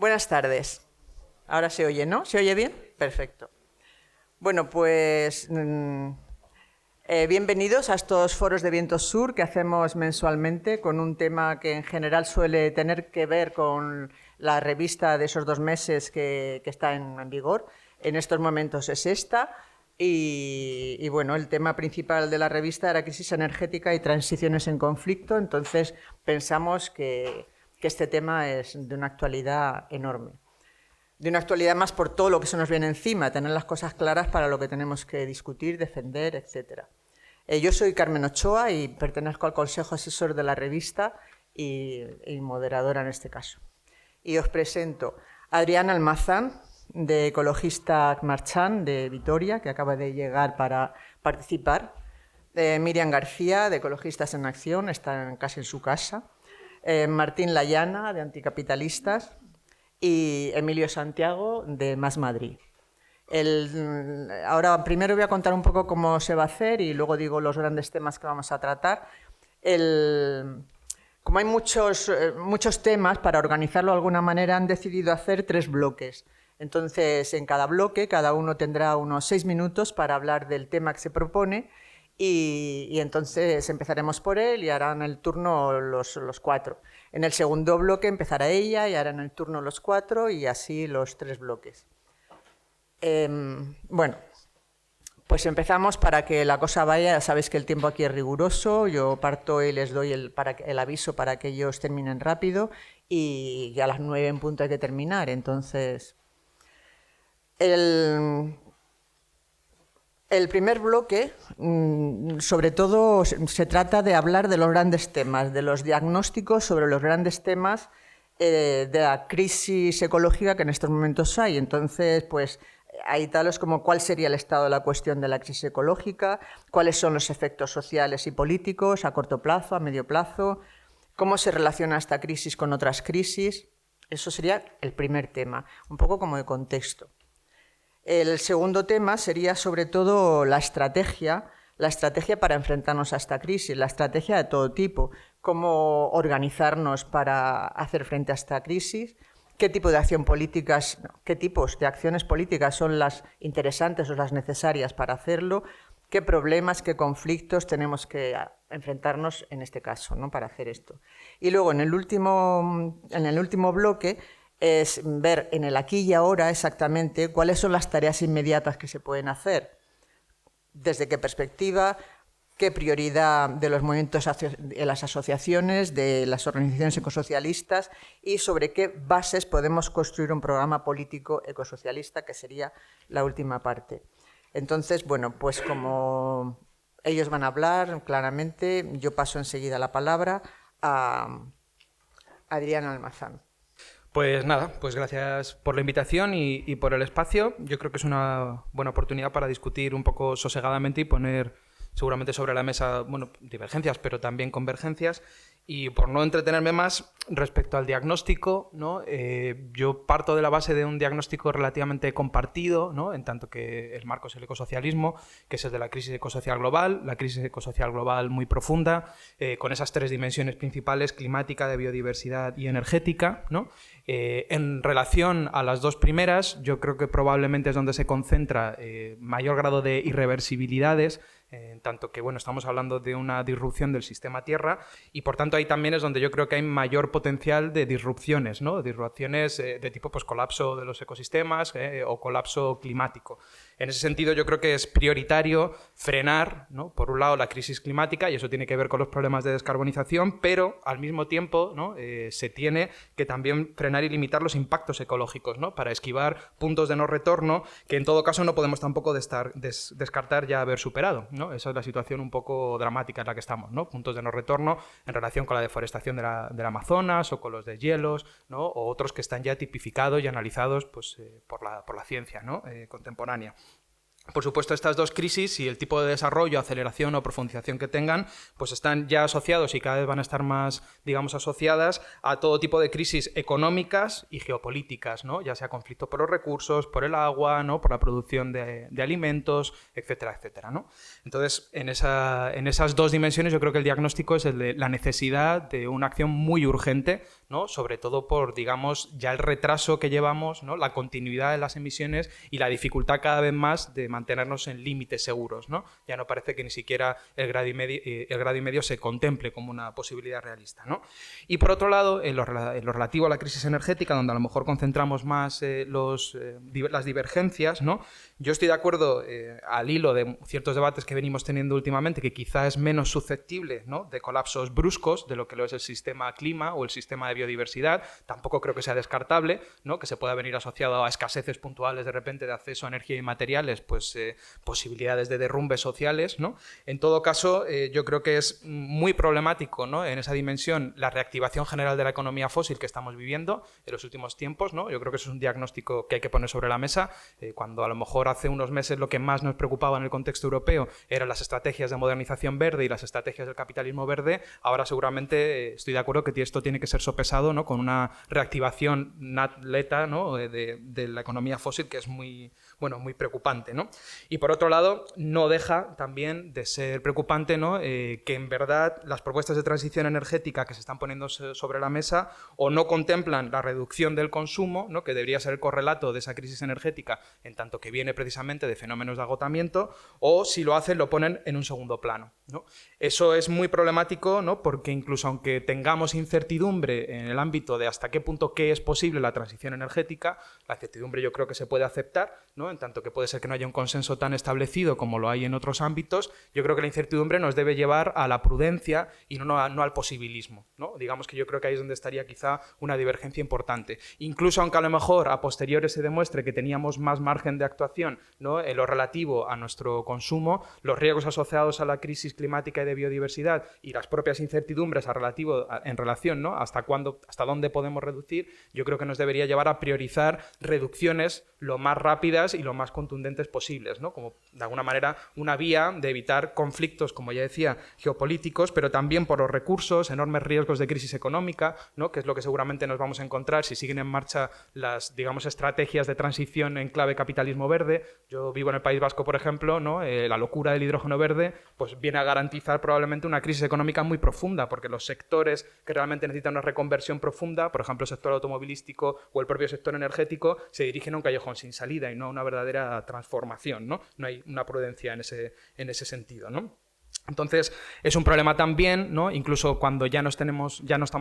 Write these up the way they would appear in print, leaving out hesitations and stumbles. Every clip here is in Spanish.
Buenas tardes. Ahora se oye, ¿no? ¿Se oye bien? Perfecto. Bueno, pues bienvenidos a estos foros de Viento Sur que hacemos mensualmente con un tema que en general suele tener que ver con la revista de esos 2 meses que está en vigor. En estos momentos es esta. Y bueno, el tema principal de la revista era crisis energética y transiciones en conflicto, entonces pensamos que este tema es de una actualidad enorme. De una actualidad más por todo lo que se nos viene encima, tener las cosas claras para lo que tenemos que discutir, defender, etc. Yo soy Carmen Ochoa y pertenezco al Consejo Asesor de la revista y moderadora en este caso. Y os presento a Adriana Almazán, de Ecologista Marchán, de Vitoria, que acaba de llegar para participar. Miriam García, de Ecologistas en Acción, está casi en su casa. Martín Layana, de Anticapitalistas. Y Emilio Santiago, de Más Madrid. Ahora, primero voy a contar un poco cómo se va a hacer y luego digo los grandes temas que vamos a tratar. Como hay muchos temas, para organizarlo de alguna manera han decidido hacer 3 bloques. Entonces, en cada bloque, cada uno tendrá unos 6 minutos para hablar del tema que se propone y entonces empezaremos por él y harán el turno los 4. En el segundo bloque empezará ella y harán el turno los 4 y así los 3 bloques. Bueno, pues empezamos para que la cosa vaya. Ya sabéis que el tiempo aquí es riguroso. Yo parto y les doy el aviso para que ellos terminen rápido y ya a las 9 en punto hay que terminar. Entonces, el primer bloque, sobre todo, se trata de hablar de los grandes temas, de los diagnósticos sobre los grandes temas de la crisis ecológica que en estos momentos hay. Entonces, pues, hay tales como cuál sería el estado de la cuestión de la crisis ecológica, cuáles son los efectos sociales y políticos a corto plazo, a medio plazo, cómo se relaciona esta crisis con otras crisis. Eso sería el primer tema, un poco como de contexto. El segundo tema sería sobre todo la estrategia para enfrentarnos a esta crisis, la estrategia de todo tipo, cómo organizarnos para hacer frente a esta crisis, qué tipo de qué tipos de acciones políticas son las interesantes o las necesarias para hacerlo, qué problemas, qué conflictos tenemos que enfrentarnos en este caso, ¿no?, para hacer esto. Y luego en el último bloque es ver en el aquí y ahora exactamente cuáles son las tareas inmediatas que se pueden hacer, desde qué perspectiva, qué prioridad de los movimientos de las asociaciones, de las organizaciones ecosocialistas y sobre qué bases podemos construir un programa político ecosocialista, que sería la última parte. Entonces, bueno, pues como ellos van a hablar claramente, yo paso enseguida la palabra a Adriana Almazán. Pues nada, pues gracias por la invitación y por el espacio. Yo creo que es una buena oportunidad para discutir un poco sosegadamente y poner seguramente sobre la mesa, bueno, divergencias, pero también convergencias. Y por no entretenerme más, respecto al diagnóstico, ¿no? Yo parto de la base de un diagnóstico relativamente compartido, ¿no?, en tanto que el marco es el ecosocialismo, que es el de la crisis ecosocial global, la crisis ecosocial global muy profunda, con esas 3 dimensiones principales: climática, de biodiversidad y energética, ¿no? En relación a las 2 primeras, yo creo que probablemente es donde se concentra mayor grado de irreversibilidades, en tanto que, bueno, estamos hablando de una disrupción del sistema Tierra y, por tanto, ahí también es donde yo creo que hay mayor potencial de disrupciones, ¿no? Disrupciones de tipo, pues, colapso de los ecosistemas o colapso climático. En ese sentido, yo creo que es prioritario frenar, ¿no?, por un lado, la crisis climática, y eso tiene que ver con los problemas de descarbonización, pero al mismo tiempo, ¿no?, se tiene que también frenar y limitar los impactos ecológicos, ¿no?, para esquivar puntos de no retorno que en todo caso no podemos tampoco descartar ya haber superado, ¿no? Esa es la situación un poco dramática en la que estamos, ¿no? Puntos de no retorno en relación con la deforestación del Amazonas o con los deshielos, ¿no?, o otros que están ya tipificados y analizados, pues, por la ciencia, ¿no?, contemporánea. Por supuesto, estas 2 crisis y el tipo de desarrollo, aceleración o profundización que tengan, pues están ya asociados y cada vez van a estar más, digamos, asociadas a todo tipo de crisis económicas y geopolíticas, ¿no?, ya sea conflicto por los recursos, por el agua, ¿no?, por la producción de alimentos, etcétera, etcétera, ¿no? Entonces, en esas 2 dimensiones yo creo que el diagnóstico es el de la necesidad de una acción muy urgente ¿no? Sobre todo por, digamos, ya el retraso que llevamos, ¿no? La continuidad de las emisiones y la dificultad cada vez más de mantenernos en límites seguros, ¿no? Ya no parece que ni siquiera el grado y medio se contemple como una posibilidad realista, ¿no? Y por otro lado, en lo relativo a la crisis energética, donde a lo mejor concentramos más las divergencias, ¿no? Yo estoy de acuerdo, al hilo de ciertos debates que venimos teniendo últimamente, que quizá es menos susceptible, ¿no? De colapsos bruscos de lo que lo es el sistema clima o el sistema de biodiversidad. Tampoco creo que sea descartable, ¿no? Que se pueda venir asociado a escaseces puntuales de repente de acceso a energía y materiales, pues posibilidades de derrumbes sociales, ¿no? En todo caso, yo creo que es muy problemático, ¿no? En esa dimensión la reactivación general de la economía fósil que estamos viviendo en los últimos tiempos, ¿no? Yo creo que eso es un diagnóstico que hay que poner sobre la mesa, cuando a lo mejor hace unos meses lo que más nos preocupaba en el contexto europeo eran las estrategias de modernización verde y las estrategias del capitalismo verde. Ahora seguramente estoy de acuerdo que esto tiene que ser sopesado, ¿no? Con una reactivación lenta, ¿no? de la economía fósil, que es muy preocupante, ¿no? Y por otro lado, no deja también de ser preocupante, ¿no? Que en verdad las propuestas de transición energética que se están poniendo sobre la mesa o no contemplan la reducción del consumo, ¿no? Que debería ser el correlato de esa crisis energética, en tanto que viene precisamente de fenómenos de agotamiento, o si lo hacen lo ponen en un segundo plano, ¿no? Eso es muy problemático, ¿no? Porque incluso aunque tengamos incertidumbre en el ámbito de hasta qué punto qué es posible la transición energética, la incertidumbre yo creo que se puede aceptar, ¿no? En tanto que puede ser que no haya un consenso tan establecido como lo hay en otros ámbitos. Yo creo que la incertidumbre nos debe llevar a la prudencia y no al posibilismo, ¿no? Digamos que yo creo que ahí es donde estaría quizá una divergencia importante. Incluso aunque a lo mejor a posteriori se demuestre que teníamos más margen de actuación, ¿no? En lo relativo a nuestro consumo, los riesgos asociados a la crisis climática y de biodiversidad y las propias incertidumbres en relación, ¿no? hasta dónde podemos reducir, yo creo que nos debería llevar a priorizar reducciones lo más rápidas y lo más contundentes posibles, ¿no? Como de alguna manera una vía de evitar conflictos, como ya decía, geopolíticos, pero también por los recursos, enormes riesgos de crisis económica, ¿no? Que es lo que seguramente nos vamos a encontrar si siguen en marcha las, digamos, estrategias de transición en clave capitalismo verde. Yo vivo en el País Vasco, por ejemplo, ¿no? La locura del hidrógeno verde pues viene a garantizar probablemente una crisis económica muy profunda, porque los sectores que realmente necesitan una reconversión profunda, por ejemplo el sector automovilístico o el propio sector energético, se dirigen a un callejón sin salida y no a una verdadera transformación, ¿no? No hay una prudencia en ese sentido, ¿no? Entonces, es un problema también, ¿no? Incluso cuando ya no estamos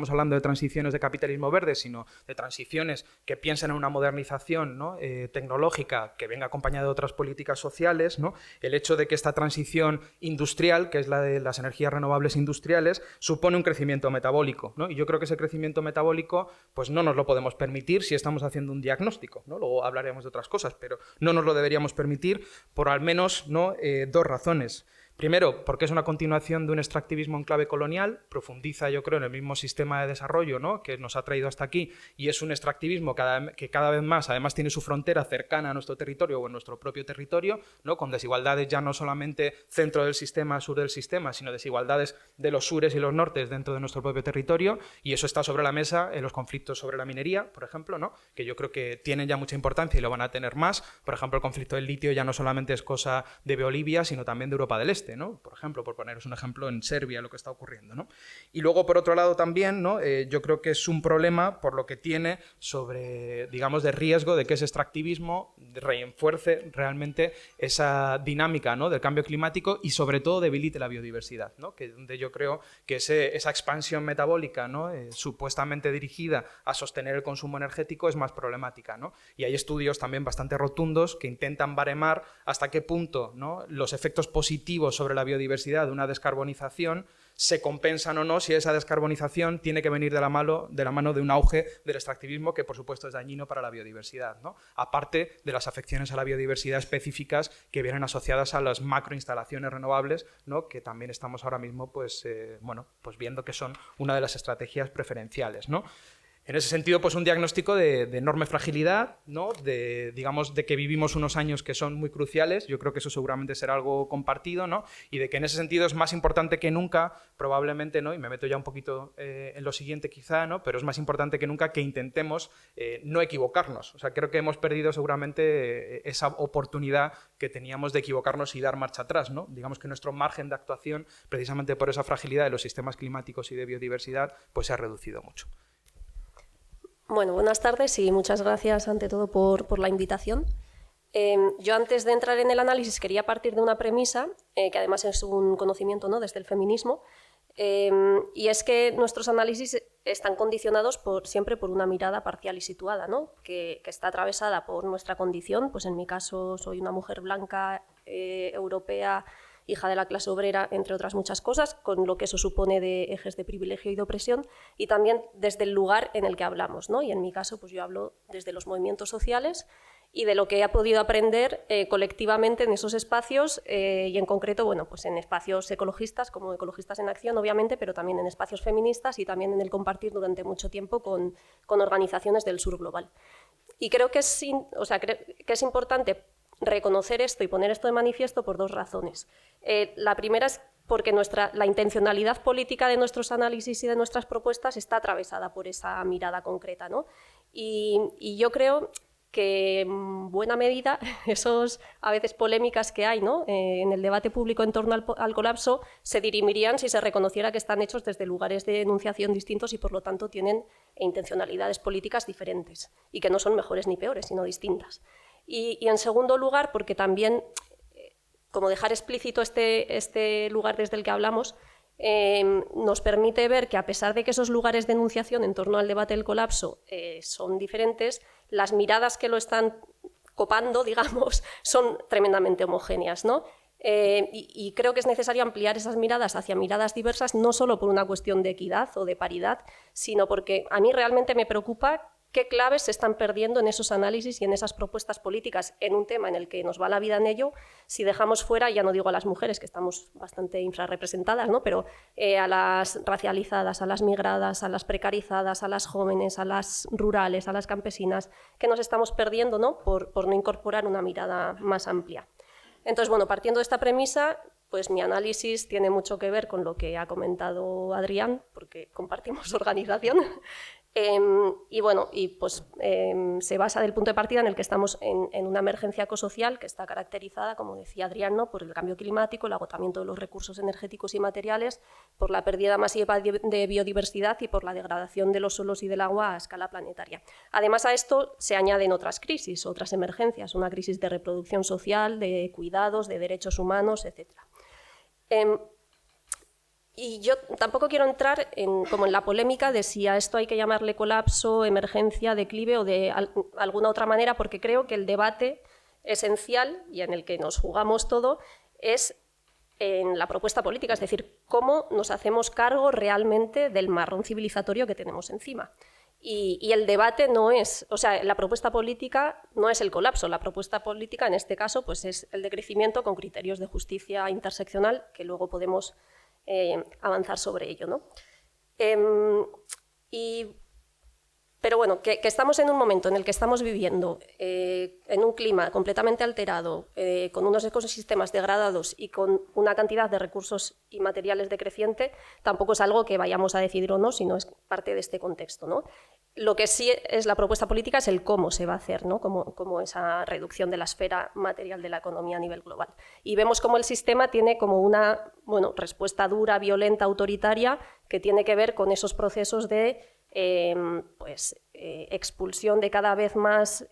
hablando de transiciones de capitalismo verde, sino de transiciones que piensan en una modernización, ¿no? Tecnológica que venga acompañada de otras políticas sociales, ¿no? El hecho de que esta transición industrial, que es la de las energías renovables industriales, supone un crecimiento metabólico, ¿no? Y yo creo que ese crecimiento metabólico pues no nos lo podemos permitir si estamos haciendo un diagnóstico, ¿no? Luego hablaremos de otras cosas, pero no nos lo deberíamos permitir por al menos, ¿no? Dos razones. Primero, porque es una continuación de un extractivismo en clave colonial, profundiza, yo creo, en el mismo sistema de desarrollo, ¿no? Que nos ha traído hasta aquí, y es un extractivismo que cada vez más, además, tiene su frontera cercana a nuestro territorio o en nuestro propio territorio, ¿no? Con desigualdades ya no solamente centro del sistema, sur del sistema, sino desigualdades de los sures y los nortes dentro de nuestro propio territorio, y eso está sobre la mesa en los conflictos sobre la minería, por ejemplo, ¿no? Que yo creo que tienen ya mucha importancia y lo van a tener más. Por ejemplo, el conflicto del litio ya no solamente es cosa de Bolivia, sino también de Europa del Este, ¿no? Por ejemplo, por poneros un ejemplo, en Serbia lo que está ocurriendo, ¿no? Y luego, por otro lado, también, ¿no? Yo creo que es un problema por lo que tiene sobre, digamos, de riesgo de que ese extractivismo refuerce realmente esa dinámica, ¿no? Del cambio climático y, sobre todo, debilite la biodiversidad, ¿no? Que donde yo creo que esa expansión metabólica, ¿no? Supuestamente dirigida a sostener el consumo energético es más problemática, ¿no? Y hay estudios también bastante rotundos que intentan baremar hasta qué punto, ¿no? Los efectos positivos sobre la biodiversidad de una descarbonización se compensan o no si esa descarbonización tiene que venir de la mano de un auge del extractivismo que, por supuesto, es dañino para la biodiversidad, ¿no? Aparte de las afecciones a la biodiversidad específicas que vienen asociadas a las macroinstalaciones renovables, ¿no? Que también estamos ahora mismo pues viendo que son una de las estrategias preferenciales, ¿no? En ese sentido, pues un diagnóstico de enorme fragilidad, ¿no? Digamos, de que vivimos unos años que son muy cruciales. Yo creo que eso seguramente será algo compartido, ¿no? Y de que en ese sentido es más importante que nunca, probablemente, ¿no? Y me meto ya un poquito en lo siguiente quizá, ¿no? Pero es más importante que nunca que intentemos no equivocarnos. O sea, creo que hemos perdido seguramente esa oportunidad que teníamos de equivocarnos y dar marcha atrás, ¿no? Digamos que nuestro margen de actuación, precisamente por esa fragilidad de los sistemas climáticos y de biodiversidad, pues se ha reducido mucho. Bueno, buenas tardes y muchas gracias ante todo por la invitación. Yo antes de entrar en el análisis quería partir de una premisa, que además es un conocimiento, ¿no?, desde el feminismo, y es que nuestros análisis están condicionados siempre por una mirada parcial y situada, ¿no?, que está atravesada por nuestra condición. Pues en mi caso soy una mujer blanca, europea, hija de la clase obrera, entre otras muchas cosas, con lo que eso supone de ejes de privilegio y de opresión, y también desde el lugar en el que hablamos, ¿no? Y en mi caso pues yo hablo desde los movimientos sociales y de lo que he podido aprender colectivamente en esos espacios, y en concreto, bueno, pues en espacios ecologistas, como Ecologistas en Acción, obviamente, pero también en espacios feministas y también en el compartir durante mucho tiempo con organizaciones del sur global. Y creo que es importante reconocer esto y poner esto de manifiesto por dos razones. La primera es porque la intencionalidad política de nuestros análisis y de nuestras propuestas está atravesada por esa mirada concreta, ¿no? Y yo creo que en buena medida esos a veces polémicas que hay, ¿no?, en el debate público en torno al colapso se dirimirían si se reconociera que están hechos desde lugares de enunciación distintos y por lo tanto tienen intencionalidades políticas diferentes y que no son mejores ni peores, sino distintas. Y en segundo lugar, porque también, como dejar explícito este lugar desde el que hablamos, nos permite ver que a pesar de que esos lugares de enunciación en torno al debate del colapso son diferentes, las miradas que lo están copando, digamos, son tremendamente homogéneas, ¿no? Y creo que es necesario ampliar esas miradas hacia miradas diversas, no solo por una cuestión de equidad o de paridad, sino porque a mí realmente me preocupa qué claves se están perdiendo en esos análisis y en esas propuestas políticas en un tema en el que nos va la vida en ello, si dejamos fuera, ya no digo a las mujeres, que estamos bastante infrarrepresentadas, ¿no?, pero a las racializadas, a las migradas, a las precarizadas, a las jóvenes, a las rurales, a las campesinas, que nos estamos perdiendo, ¿no?, por no incorporar una mirada más amplia. Entonces, bueno, partiendo de esta premisa, pues mi análisis tiene mucho que ver con lo que ha comentado Adrián, porque compartimos organización. Se basa del punto de partida en el que estamos en una emergencia ecosocial que está caracterizada, como decía Adrián, ¿no?, por el cambio climático, el agotamiento de los recursos energéticos y materiales, por la pérdida masiva de biodiversidad y por la degradación de los suelos y del agua a escala planetaria. Además, a esto se añaden otras crisis, otras emergencias, una crisis de reproducción social, de cuidados, de derechos humanos, etc. Y yo tampoco quiero entrar como en la polémica de si a esto hay que llamarle colapso, emergencia, declive o de alguna otra manera, porque creo que el debate esencial y en el que nos jugamos todo es en la propuesta política, es decir, cómo nos hacemos cargo realmente del marrón civilizatorio que tenemos encima. Y el debate no es, o sea, la propuesta política no es el colapso, la propuesta política en este caso pues es el decrecimiento con criterios de justicia interseccional, que luego podemos avanzar sobre ello, ¿no? Pero bueno, que estamos en un momento en el que estamos viviendo en un clima completamente alterado, con unos ecosistemas degradados y con una cantidad de recursos y materiales decreciente, tampoco es algo que vayamos a decidir o no, sino es parte de este contexto, ¿no? Lo que sí es la propuesta política es el cómo se va a hacer, ¿no?, como esa reducción de la esfera material de la economía a nivel global. Y vemos cómo el sistema tiene como una respuesta dura, violenta, autoritaria, que tiene que ver con esos procesos de expulsión de cada vez más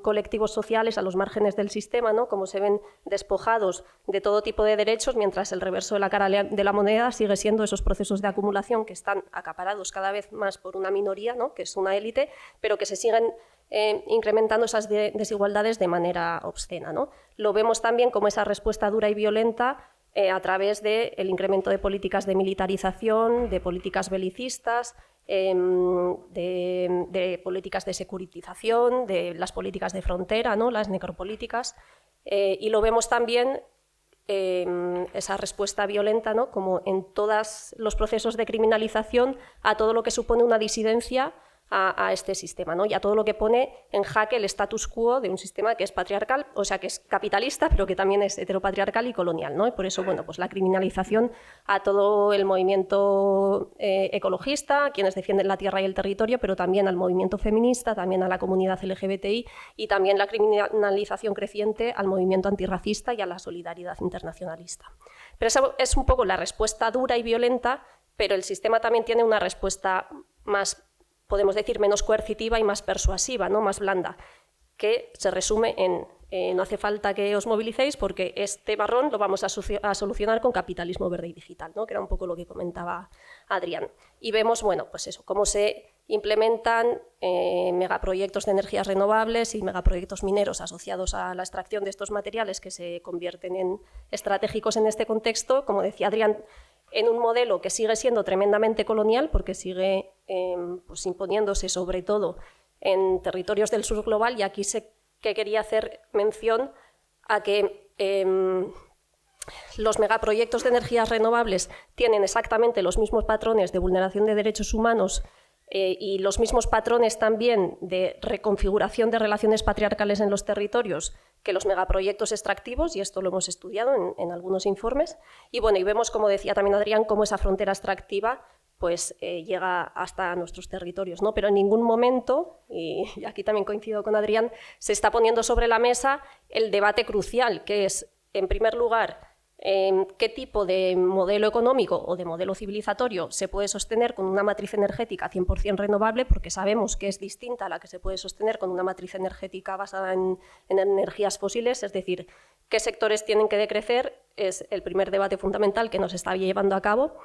colectivos sociales a los márgenes del sistema, ¿no?, como se ven despojados de todo tipo de derechos, mientras el reverso de la cara de la moneda sigue siendo esos procesos de acumulación que están acaparados cada vez más por una minoría, ¿no?, que es una élite, pero que se siguen incrementando esas desigualdades de manera obscena, ¿no? Lo vemos también como esa respuesta dura y violenta a través del incremento de políticas de militarización, de políticas belicistas, de políticas de securitización, de las políticas de frontera, ¿no?, las necropolíticas, y lo vemos también esa respuesta violenta, ¿no?, como en todos los procesos de criminalización a todo lo que supone una disidencia a este sistema, ¿no?, y a todo lo que pone en jaque el status quo de un sistema que es patriarcal, o sea, que es capitalista, pero que también es heteropatriarcal y colonial, ¿no? Y por eso, bueno, pues la criminalización a todo el movimiento ecologista, a quienes defienden la tierra y el territorio, pero también al movimiento feminista, también a la comunidad LGBTI y también la criminalización creciente al movimiento antirracista y a la solidaridad internacionalista. Pero esa es un poco la respuesta dura y violenta, pero el sistema también tiene una respuesta más podemos decir, menos coercitiva y más persuasiva, ¿no? Más blanda, que se resume en no hace falta que os movilicéis porque este marrón lo vamos a solucionar con capitalismo verde y digital, ¿no? Que era un poco lo que comentaba Adrián. Y vemos, bueno, pues eso, cómo se implementan megaproyectos de energías renovables y megaproyectos mineros asociados a la extracción de estos materiales que se convierten en estratégicos en este contexto, como decía Adrián, en un modelo que sigue siendo tremendamente colonial porque sigue pues imponiéndose sobre todo en territorios del sur global, y aquí que quería hacer mención a que los megaproyectos de energías renovables tienen exactamente los mismos patrones de vulneración de derechos humanos y los mismos patrones también de reconfiguración de relaciones patriarcales en los territorios que los megaproyectos extractivos, y esto lo hemos estudiado en algunos informes. Y bueno, y vemos, como decía también Adrián, cómo esa frontera extractiva pues llega hasta nuestros territorios, ¿no? Pero en ningún momento, y aquí también coincido con Adrián, se está poniendo sobre la mesa el debate crucial, que es, en primer lugar, qué tipo de modelo económico o de modelo civilizatorio se puede sostener con una matriz energética 100% renovable, porque sabemos que es distinta a la que se puede sostener con una matriz energética basada en energías fósiles, es decir, qué sectores tienen que decrecer, es el primer debate fundamental que nos está llevando a cabo.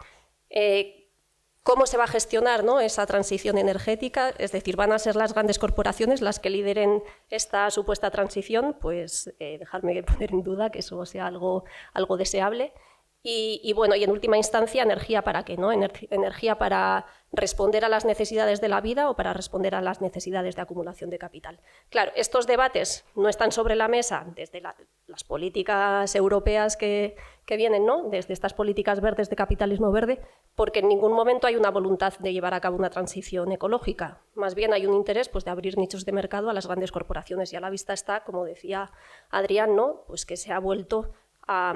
¿Cómo se va a gestionar, ¿no?, esa transición energética? Es decir, ¿van a ser las grandes corporaciones las que lideren esta supuesta transición? Pues dejarme poner en duda que eso sea algo deseable. Y bueno, y en última instancia, ¿energía para qué, no? Energía para responder a las necesidades de la vida o para responder a las necesidades de acumulación de capital. Claro, estos debates no están sobre la mesa desde las políticas europeas que vienen, ¿no?, desde estas políticas verdes de capitalismo verde, porque en ningún momento hay una voluntad de llevar a cabo una transición ecológica. Más bien hay un interés, pues, de abrir nichos de mercado a las grandes corporaciones, y a la vista está, como decía Adrián, ¿no?, pues que se ha vuelto a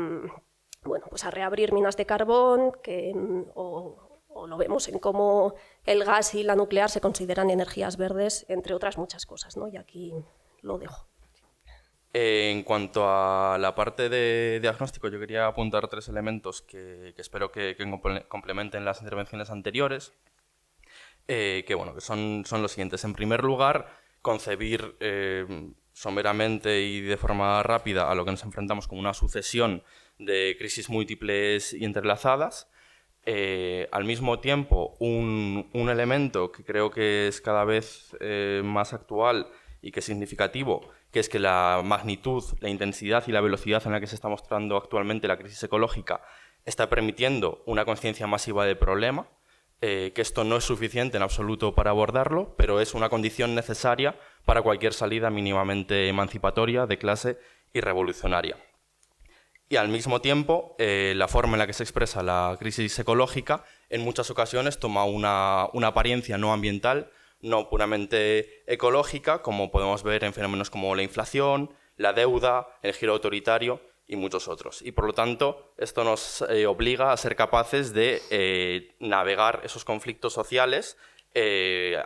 reabrir minas de carbón, o lo vemos en cómo el gas y la nuclear se consideran energías verdes, entre otras muchas cosas, ¿no? Y aquí lo dejo. En cuanto a la parte de diagnóstico, yo quería apuntar 3 elementos que espero que complementen las intervenciones anteriores, que son los siguientes. En primer lugar, concebir someramente y de forma rápida a lo que nos enfrentamos como una sucesión de crisis múltiples y entrelazadas. Al mismo tiempo, un elemento que creo que es cada vez más actual y que es significativo, que es que la magnitud, la intensidad y la velocidad en la que se está mostrando actualmente la crisis ecológica está permitiendo una conciencia masiva del problema, que esto no es suficiente en absoluto para abordarlo, pero es una condición necesaria para cualquier salida mínimamente emancipatoria, de clase y revolucionaria. Y al mismo tiempo, la forma en la que se expresa la crisis ecológica en muchas ocasiones toma una apariencia no ambiental, no puramente ecológica, como podemos ver en fenómenos como la inflación, la deuda, el giro autoritario y muchos otros. Y por lo tanto, esto nos obliga a ser capaces de navegar esos conflictos sociales,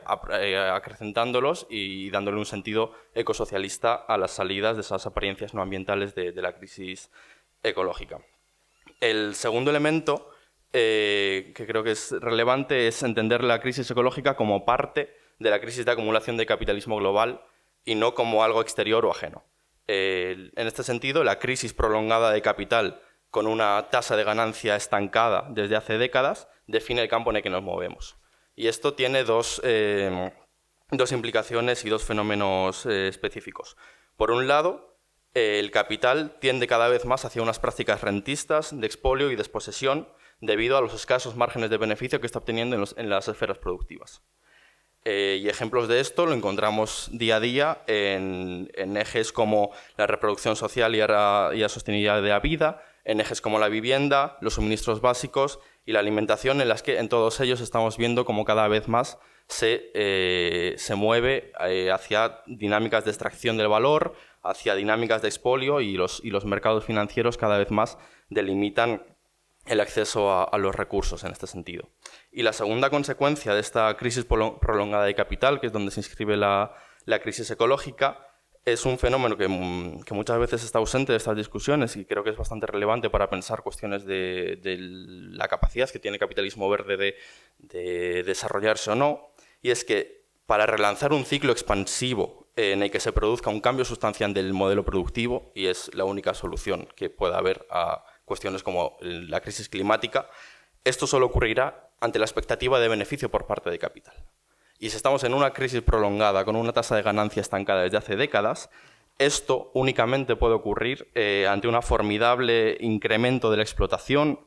acrecentándolos y dándole un sentido ecosocialista a las salidas de esas apariencias no ambientales de la crisis ecológica. El segundo elemento que creo que es relevante es entender la crisis ecológica como parte de la crisis de acumulación de capitalismo global y no como algo exterior o ajeno. En este sentido, la crisis prolongada de capital con una tasa de ganancia estancada desde hace décadas define el campo en el que nos movemos. Y esto tiene dos implicaciones y 2 fenómenos específicos. Por un lado, el capital tiende cada vez más hacia unas prácticas rentistas, de expolio y desposesión, debido a los escasos márgenes de beneficio que está obteniendo en las esferas productivas. Y ejemplos de esto lo encontramos día a día en ejes como la reproducción social y la sostenibilidad de la vida, en ejes como la vivienda, los suministros básicos y la alimentación, en las que en todos ellos estamos viendo cómo cada vez más se mueve hacia dinámicas de extracción del valor, hacia dinámicas de expolio, y los mercados financieros cada vez más delimitan el acceso a los recursos en este sentido. Y la segunda consecuencia de esta crisis prolongada de capital, que es donde se inscribe la crisis ecológica, es un fenómeno que muchas veces está ausente de estas discusiones y creo que es bastante relevante para pensar cuestiones de la capacidad que tiene el capitalismo verde de desarrollarse o no, y es que para relanzar un ciclo expansivo en el que se produzca un cambio sustancial del modelo productivo, y es la única solución que pueda haber a cuestiones como la crisis climática, esto solo ocurrirá ante la expectativa de beneficio por parte de capital. Y si estamos en una crisis prolongada con una tasa de ganancia estancada desde hace décadas, esto únicamente puede ocurrir ante un formidable incremento de la explotación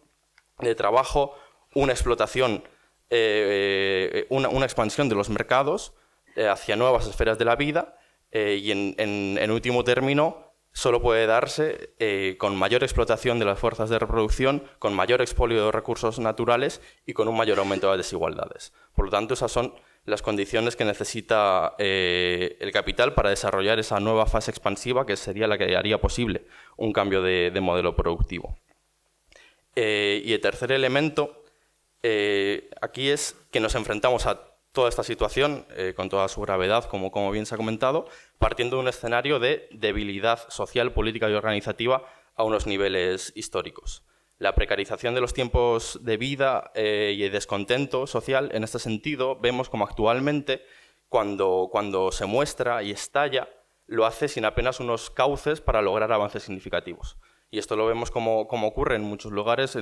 de trabajo, una explotación, una expansión de los mercados hacia nuevas esferas de la vida y en último término solo puede darse con mayor explotación de las fuerzas de reproducción, con mayor expolio de recursos naturales y con un mayor aumento de las desigualdades. Por lo tanto, esas son las condiciones que necesita el capital para desarrollar esa nueva fase expansiva que sería la que haría posible un cambio de modelo productivo. Y el tercer elemento aquí es que nos enfrentamos a toda esta situación con toda su gravedad, como bien se ha comentado, partiendo de un escenario de debilidad social, política y organizativa a unos niveles históricos. La precarización de los tiempos de vida y el descontento social, en este sentido, vemos como actualmente, cuando se muestra y estalla, lo hace sin apenas unos cauces para lograr avances significativos. Y esto lo vemos como ocurre en muchos lugares,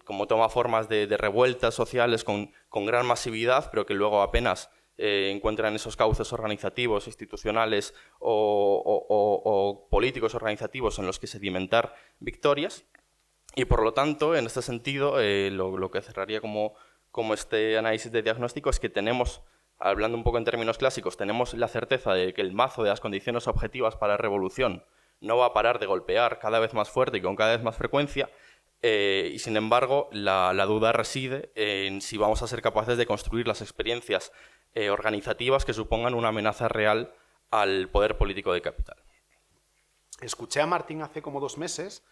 como toma formas de revueltas sociales con gran masividad, pero que luego apenas encuentran esos cauces organizativos, institucionales o políticos organizativos en los que sedimentar victorias. Y por lo tanto, en este sentido, lo que cerraría como este análisis de diagnóstico es que tenemos, hablando un poco en términos clásicos, tenemos la certeza de que el mazo de las condiciones objetivas para la revolución no va a parar de golpear cada vez más fuerte y con cada vez más frecuencia, y sin embargo la duda reside en si vamos a ser capaces de construir las experiencias organizativas que supongan una amenaza real al poder político de capital. Escuché a Martín hace como 2 meses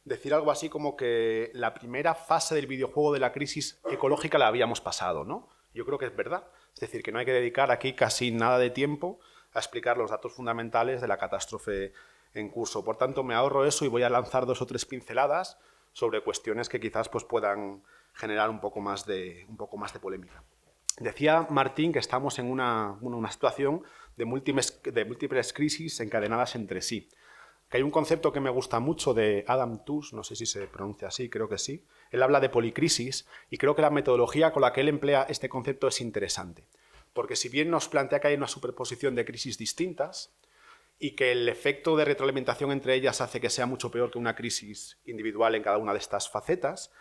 decir algo así como que la primera fase del videojuego de la crisis ecológica la habíamos pasado, ¿no? Yo creo que es verdad. Es decir, que no hay que dedicar aquí casi nada de tiempo a explicar los datos fundamentales de la catástrofe en curso. Por tanto, me ahorro eso y voy a lanzar 2 o 3 pinceladas sobre cuestiones que quizás pues, puedan generar un poco más de polémica. Decía Martín que estamos en una situación de múltiples crisis encadenadas entre sí. Que hay un concepto que me gusta mucho de Adam Tooze, no sé si se pronuncia así, creo que sí. Él habla de policrisis y creo que la metodología con la que él emplea este concepto es interesante. Porque si bien nos plantea que hay una superposición de crisis distintas y que el efecto de retroalimentación entre ellas hace que sea mucho peor que una crisis individual en cada una de estas facetas,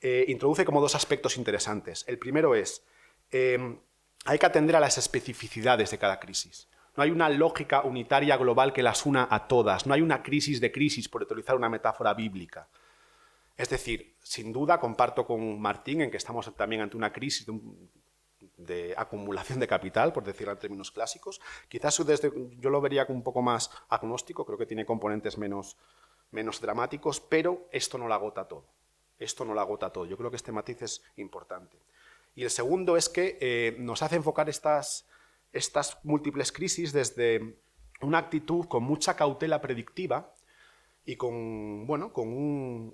introduce como 2 aspectos interesantes. El primero es, hay que atender a las especificidades de cada crisis. No hay una lógica unitaria global que las una a todas. No hay una crisis de crisis, por utilizar una metáfora bíblica. Es decir, sin duda comparto con Martín en que estamos también ante una crisis de acumulación de capital, por decirlo en términos clásicos. Quizás yo lo vería como un poco más agnóstico, creo que tiene componentes menos dramáticos, pero esto no lo agota todo. Esto no lo agota todo. Yo creo que este matiz es importante. Y el segundo es que nos hace enfocar estas múltiples crisis desde una actitud con mucha cautela predictiva y con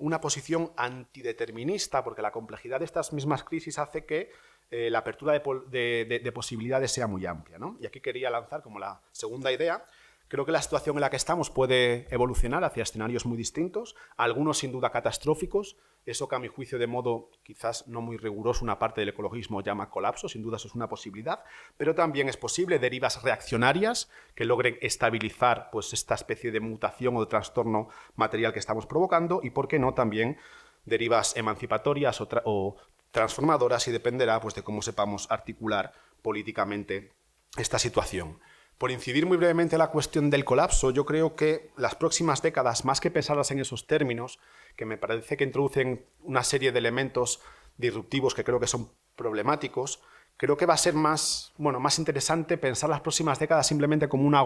una posición antideterminista, porque la complejidad de estas mismas crisis hace que la apertura de posibilidades sea muy amplia, ¿no? Y aquí quería lanzar como la segunda idea. Creo que la situación en la que estamos puede evolucionar hacia escenarios muy distintos, algunos sin duda catastróficos, eso que a mi juicio de modo quizás no muy riguroso una parte del ecologismo llama colapso, sin duda eso es una posibilidad, pero también es posible derivas reaccionarias que logren estabilizar pues, esta especie de mutación o de trastorno material que estamos provocando y, por qué no, también derivas emancipatorias o transformadoras y dependerá pues, de cómo sepamos articular políticamente esta situación. Por incidir muy brevemente en la cuestión del colapso, yo creo que las próximas décadas, más que pensarlas en esos términos, que me parece que introducen una serie de elementos disruptivos que creo que son problemáticos, creo que va a ser más interesante pensar las próximas décadas simplemente como una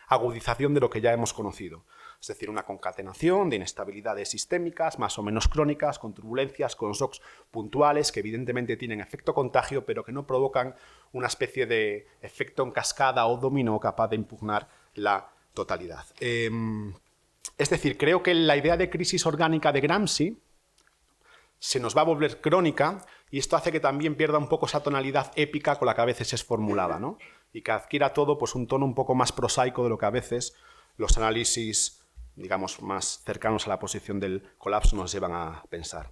agudización de lo que ya hemos conocido. Es decir, una concatenación de inestabilidades sistémicas, más o menos crónicas, con turbulencias, con shocks puntuales, que evidentemente tienen efecto contagio, pero que no provocan una especie de efecto en cascada o dominó capaz de impugnar la totalidad. Es decir, creo que la idea de crisis orgánica de Gramsci se nos va a volver crónica y esto hace que también pierda un poco esa tonalidad épica con la que a veces es formulada, ¿no? Y que adquiera todo pues, un tono un poco más prosaico de lo que a veces los análisis, digamos, más cercanos a la posición del colapso nos llevan a pensar.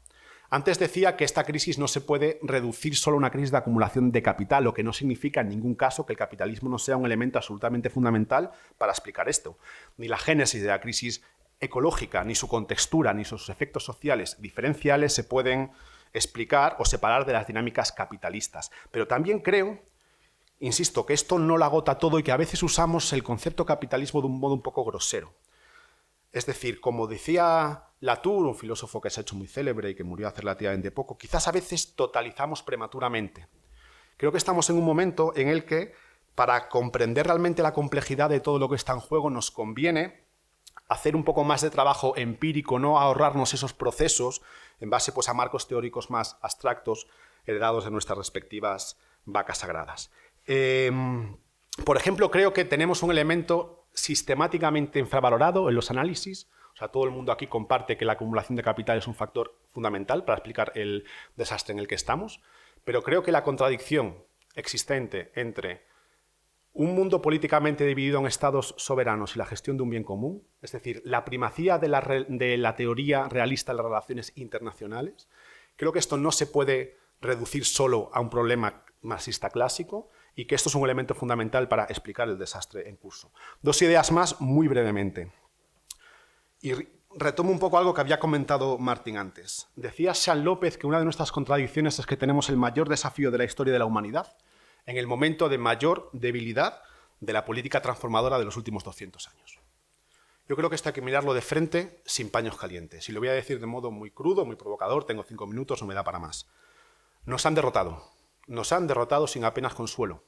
Antes decía que esta crisis no se puede reducir solo a una crisis de acumulación de capital, lo que no significa en ningún caso que el capitalismo no sea un elemento absolutamente fundamental para explicar esto. Ni la génesis de la crisis ecológica, ni su contextura, ni sus efectos sociales diferenciales se pueden explicar o separar de las dinámicas capitalistas. Pero también creo, insisto, que esto no lo agota todo y que a veces usamos el concepto capitalismo de un modo un poco grosero. Es decir, como decía Latour, un filósofo que se ha hecho muy célebre y que murió hace relativamente poco, quizás a veces totalizamos prematuramente. Creo que estamos en un momento en el que, para comprender realmente la complejidad de todo lo que está en juego, nos conviene hacer un poco más de trabajo empírico, no ahorrarnos esos procesos en base pues, a marcos teóricos más abstractos heredados de nuestras respectivas vacas sagradas. Por ejemplo, creo que tenemos un elemento sistemáticamente infravalorado en los análisis. O sea, todo el mundo aquí comparte que la acumulación de capital es un factor fundamental para explicar el desastre en el que estamos, pero creo que la contradicción existente entre un mundo políticamente dividido en estados soberanos y la gestión de un bien común, es decir, la primacía de la teoría realista de las relaciones internacionales, creo que esto no se puede reducir solo a un problema marxista clásico y que esto es un elemento fundamental para explicar el desastre en curso. Dos ideas más muy brevemente. Y retomo un poco algo que había comentado Martín antes. Decía Sean López que una de nuestras contradicciones es que tenemos el mayor desafío de la historia de la humanidad en el momento de mayor debilidad de la política transformadora de los últimos 200 años. Yo creo que esto hay que mirarlo de frente sin paños calientes. Y lo voy a decir de modo muy crudo, muy provocador, tengo 5 minutos, no me da para más. Nos han derrotado sin apenas consuelo.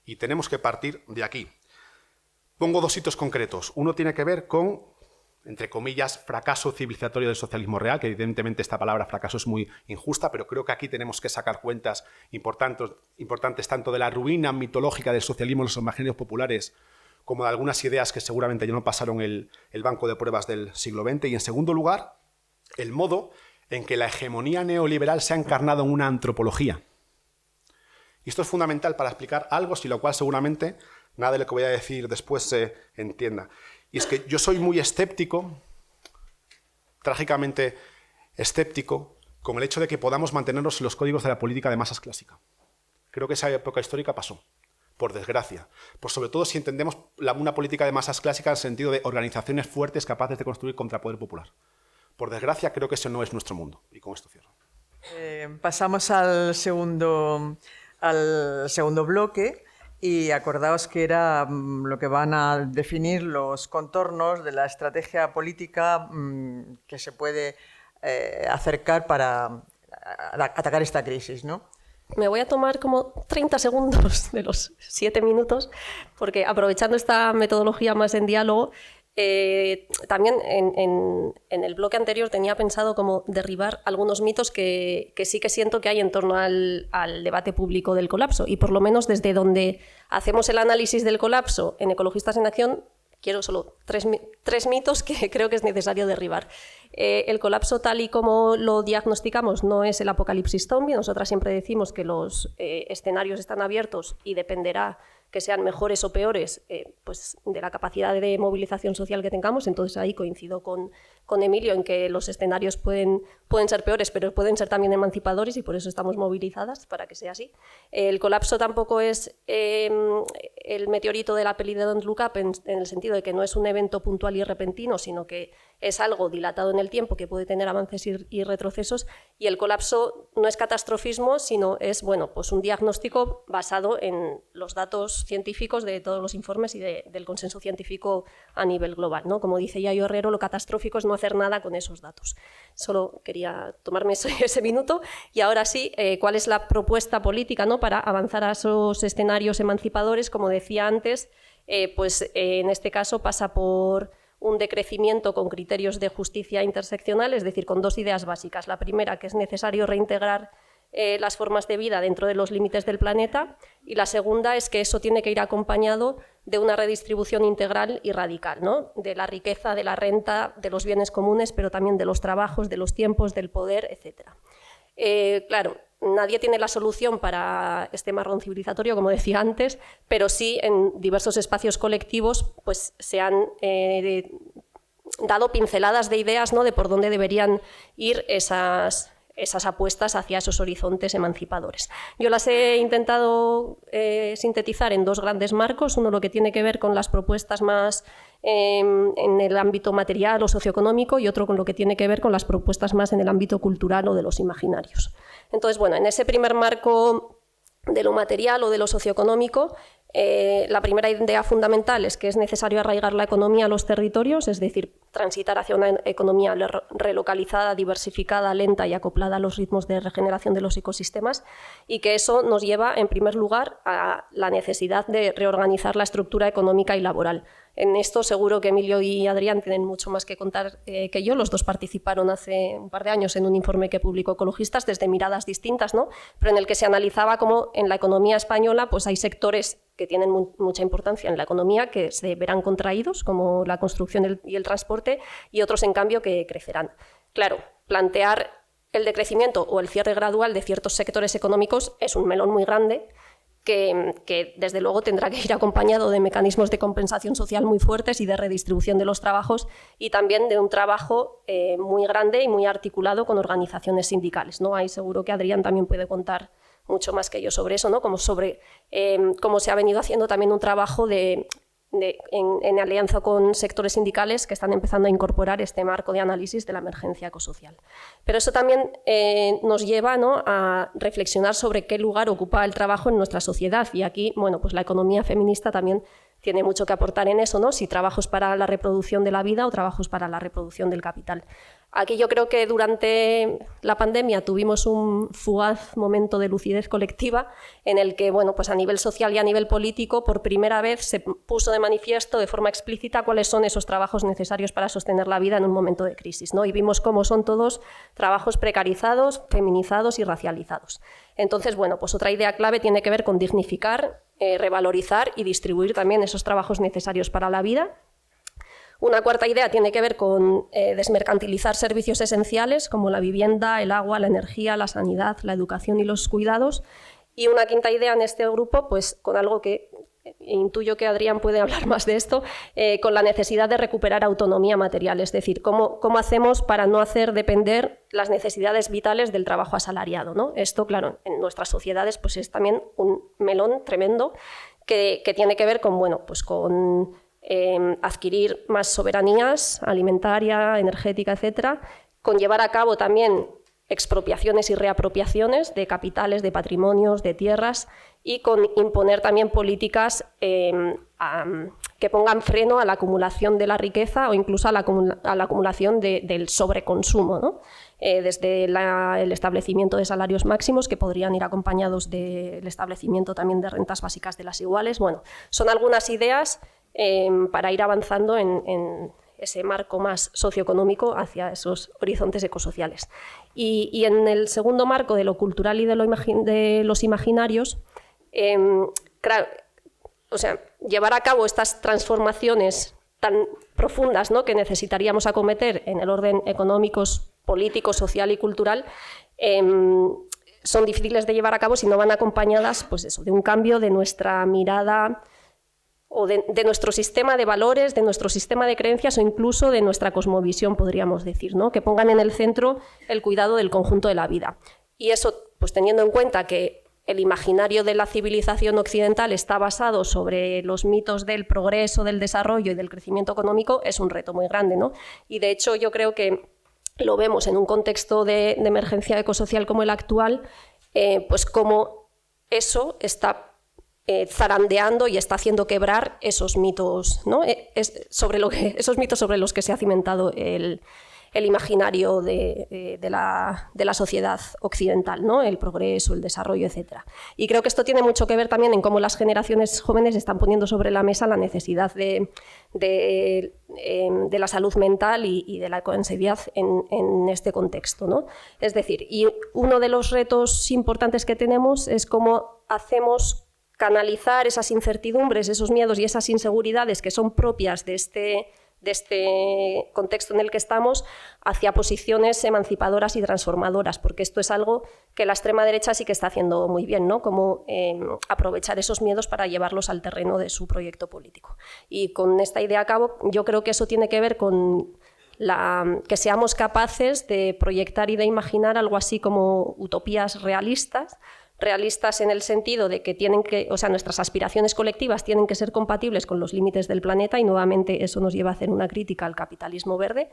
Y tenemos que partir de aquí. Pongo 2 hitos concretos. Uno tiene que ver con, entre comillas, fracaso civilizatorio del socialismo real, que evidentemente esta palabra fracaso es muy injusta, pero creo que aquí tenemos que sacar cuentas importantes tanto de la ruina mitológica del socialismo en los evangelios populares como de algunas ideas que seguramente ya no pasaron el banco de pruebas del siglo XX. Y en segundo lugar, el modo en que la hegemonía neoliberal se ha encarnado en una antropología. Y esto es fundamental para explicar algo, sin lo cual seguramente nada de lo que voy a decir después se entienda. Y es que yo soy muy escéptico, trágicamente escéptico, con el hecho de que podamos mantenernos en los códigos de la política de masas clásica. Creo que esa época histórica pasó, por desgracia. Pues sobre todo si entendemos una política de masas clásica en el sentido de organizaciones fuertes capaces de construir contrapoder popular. Por desgracia, creo que ese no es nuestro mundo. Y con esto cierro. Pasamos al segundo bloque. Y acordaos que era lo que van a definir los contornos de la estrategia política que se puede acercar para atacar esta crisis, ¿no? Me voy a tomar como 30 segundos de los 7 minutos, porque aprovechando esta metodología más en diálogo, también en el bloque anterior tenía pensado como derribar algunos mitos que sí que siento que hay en torno al debate público del colapso, y por lo menos desde donde hacemos el análisis del colapso en Ecologistas en Acción, quiero solo tres mitos que creo que es necesario derribar. El colapso tal y como lo diagnosticamos no es el apocalipsis zombie. Nosotras siempre decimos que los escenarios están abiertos y dependerá que sean mejores o peores pues de la capacidad de movilización social que tengamos. Entonces ahí coincido con Emilio en que los escenarios pueden ser peores, pero pueden ser también emancipadores, y por eso estamos movilizadas para que sea así. El colapso tampoco es el meteorito de la peli de Don't Look Up en el sentido de que no es un evento puntual y repentino, sino que es algo dilatado en el tiempo que puede tener avances y retrocesos, y el colapso no es catastrofismo, sino es pues un diagnóstico basado en los datos científicos de todos los informes y del consenso científico a nivel global, ¿no? Como dice Yayo Herrero, lo catastrófico es no hacer nada con esos datos. Solo quería tomarme ese minuto. Y ahora sí, ¿cuál es la propuesta política, ¿no?, para avanzar a esos escenarios emancipadores? Como decía antes, en este caso pasa por un decrecimiento con criterios de justicia interseccional, es decir, con 2 ideas básicas. La primera, que es necesario reintegrar las formas de vida dentro de los límites del planeta, y la segunda es que eso tiene que ir acompañado de una redistribución integral y radical, ¿no?, de la riqueza, de la renta, de los bienes comunes, pero también de los trabajos, de los tiempos, del poder, etc. Claro, nadie tiene la solución para este marrón civilizatorio, como decía antes, pero sí en diversos espacios colectivos pues, se han dado pinceladas de ideas, ¿no?, de por dónde deberían ir esas apuestas hacia esos horizontes emancipadores. Yo las he intentado sintetizar en dos grandes marcos, uno lo que tiene que ver con las propuestas más en el ámbito material o socioeconómico y otro con lo que tiene que ver con las propuestas más en el ámbito cultural o de los imaginarios. Entonces, bueno, en ese primer marco de lo material o de lo socioeconómico, la primera idea fundamental es que es necesario arraigar la economía a los territorios, es decir, transitar hacia una economía relocalizada, diversificada, lenta y acoplada a los ritmos de regeneración de los ecosistemas, y que eso nos lleva, en primer lugar, a la necesidad de reorganizar la estructura económica y laboral. En esto seguro que Emilio y Adrián tienen mucho más que contar que yo. Los dos participaron hace un par de años en un informe que publicó Ecologistas desde miradas distintas, ¿no?, pero en el que se analizaba cómo en la economía española pues hay sectores que tienen mucha importancia en la economía que se verán contraídos, como la construcción y el transporte, y otros, en cambio, que crecerán. Claro, plantear el decrecimiento o el cierre gradual de ciertos sectores económicos es un melón muy grande, que desde luego tendrá que ir acompañado de mecanismos de compensación social muy fuertes y de redistribución de los trabajos, y también de un trabajo muy grande y muy articulado con organizaciones sindicales, ¿no? Ahí seguro que Adrián también puede contar mucho más que yo sobre eso, ¿no?, como sobre cómo se ha venido haciendo también un trabajo en alianza con sectores sindicales que están empezando a incorporar este marco de análisis de la emergencia ecosocial. Pero eso también nos lleva, ¿no?, a reflexionar sobre qué lugar ocupa el trabajo en nuestra sociedad, y aquí, bueno, pues la economía feminista también tiene mucho que aportar en eso, ¿no?, si trabajos para la reproducción de la vida o trabajos para la reproducción del capital. Aquí yo creo que durante la pandemia tuvimos un fugaz momento de lucidez colectiva en el que, bueno, pues a nivel social y a nivel político, por primera vez se puso de manifiesto de forma explícita cuáles son esos trabajos necesarios para sostener la vida en un momento de crisis, ¿no? Y vimos cómo son todos trabajos precarizados, feminizados y racializados. Entonces, bueno, pues otra idea clave tiene que ver con dignificar, revalorizar y distribuir también esos trabajos necesarios para la vida. Una cuarta idea tiene que ver con desmercantilizar servicios esenciales como la vivienda, el agua, la energía, la sanidad, la educación y los cuidados. Y una quinta idea en este grupo, pues con algo que intuyo que Adrián puede hablar más de esto, con la necesidad de recuperar autonomía material, es decir, cómo hacemos para no hacer depender las necesidades vitales del trabajo asalariado, ¿no? Esto, claro, en nuestras sociedades pues es también un melón tremendo que tiene que ver con, bueno, pues con adquirir más soberanías alimentaria, energética, etcétera, con llevar a cabo también expropiaciones y reapropiaciones de capitales, de patrimonios, de tierras, y con imponer también políticas que pongan freno a la acumulación de la riqueza o incluso a la acumulación del sobreconsumo, ¿no? Desde el establecimiento de salarios máximos, que podrían ir acompañados del establecimiento también de rentas básicas de las iguales. Bueno, son algunas ideas para ir avanzando en ese marco más socioeconómico hacia esos horizontes ecosociales. Y en el segundo marco de lo cultural y de los imaginarios, claro, o sea, llevar a cabo estas transformaciones tan profundas, ¿no?, que necesitaríamos acometer en el orden económico, político, social y cultural, son difíciles de llevar a cabo si no van acompañadas, pues eso, de un cambio de nuestra mirada o de nuestro sistema de valores, de nuestro sistema de creencias o incluso de nuestra cosmovisión, podríamos decir, ¿no?, que pongan en el centro el cuidado del conjunto de la vida. Y eso, pues teniendo en cuenta que el imaginario de la civilización occidental está basado sobre los mitos del progreso, del desarrollo y del crecimiento económico, es un reto muy grande, ¿no? Y de hecho yo creo que lo vemos en un contexto de emergencia ecosocial como el actual, pues como eso está zarandeando y está haciendo quebrar esos mitos, ¿no? Esos mitos sobre los que se ha cimentado el imaginario de la sociedad occidental, ¿no?, el progreso, el desarrollo, etc. Y creo que esto tiene mucho que ver también en cómo las generaciones jóvenes están poniendo sobre la mesa la necesidad de la salud mental y de la ecoansiedad en este contexto, ¿no? Es decir, y uno de los retos importantes que tenemos es cómo hacemos canalizar esas incertidumbres, esos miedos y esas inseguridades que son propias de este de este contexto en el que estamos hacia posiciones emancipadoras y transformadoras, porque esto es algo que la extrema derecha sí que está haciendo muy bien, ¿no? Como aprovechar esos miedos para llevarlos al terreno de su proyecto político. Y con esta idea a cabo, yo creo que eso tiene que ver con que seamos capaces de proyectar y de imaginar algo así como utopías realistas en el sentido de que nuestras aspiraciones colectivas tienen que ser compatibles con los límites del planeta, y nuevamente eso nos lleva a hacer una crítica al capitalismo verde,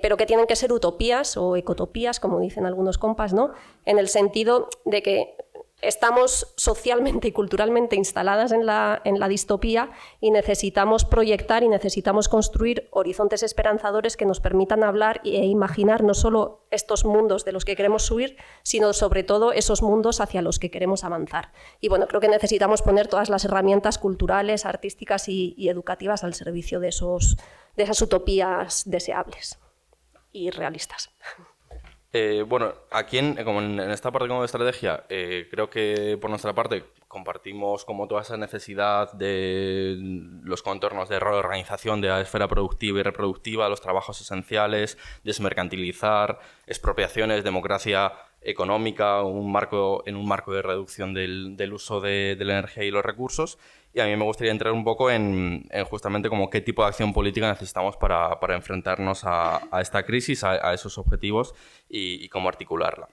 pero que tienen que ser utopías o ecotopías, como dicen algunos compas, ¿no? En el sentido de que estamos socialmente y culturalmente instaladas en la distopía y necesitamos proyectar y necesitamos construir horizontes esperanzadores que nos permitan hablar e imaginar no solo estos mundos de los que queremos subir, sino sobre todo esos mundos hacia los que queremos avanzar. Y bueno, creo que necesitamos poner todas las herramientas culturales, artísticas y educativas al servicio de esas utopías deseables y realistas. Bueno, aquí como en esta parte como de estrategia, creo que por nuestra parte compartimos como toda esa necesidad de los contornos de reorganización de la esfera productiva y reproductiva, los trabajos esenciales, desmercantilizar, expropiaciones, democracia económica, en un marco de reducción del uso de la energía y los recursos. Y a mí me gustaría entrar un poco en justamente como qué tipo de acción política necesitamos para enfrentarnos a esta crisis, a esos objetivos y cómo articularla.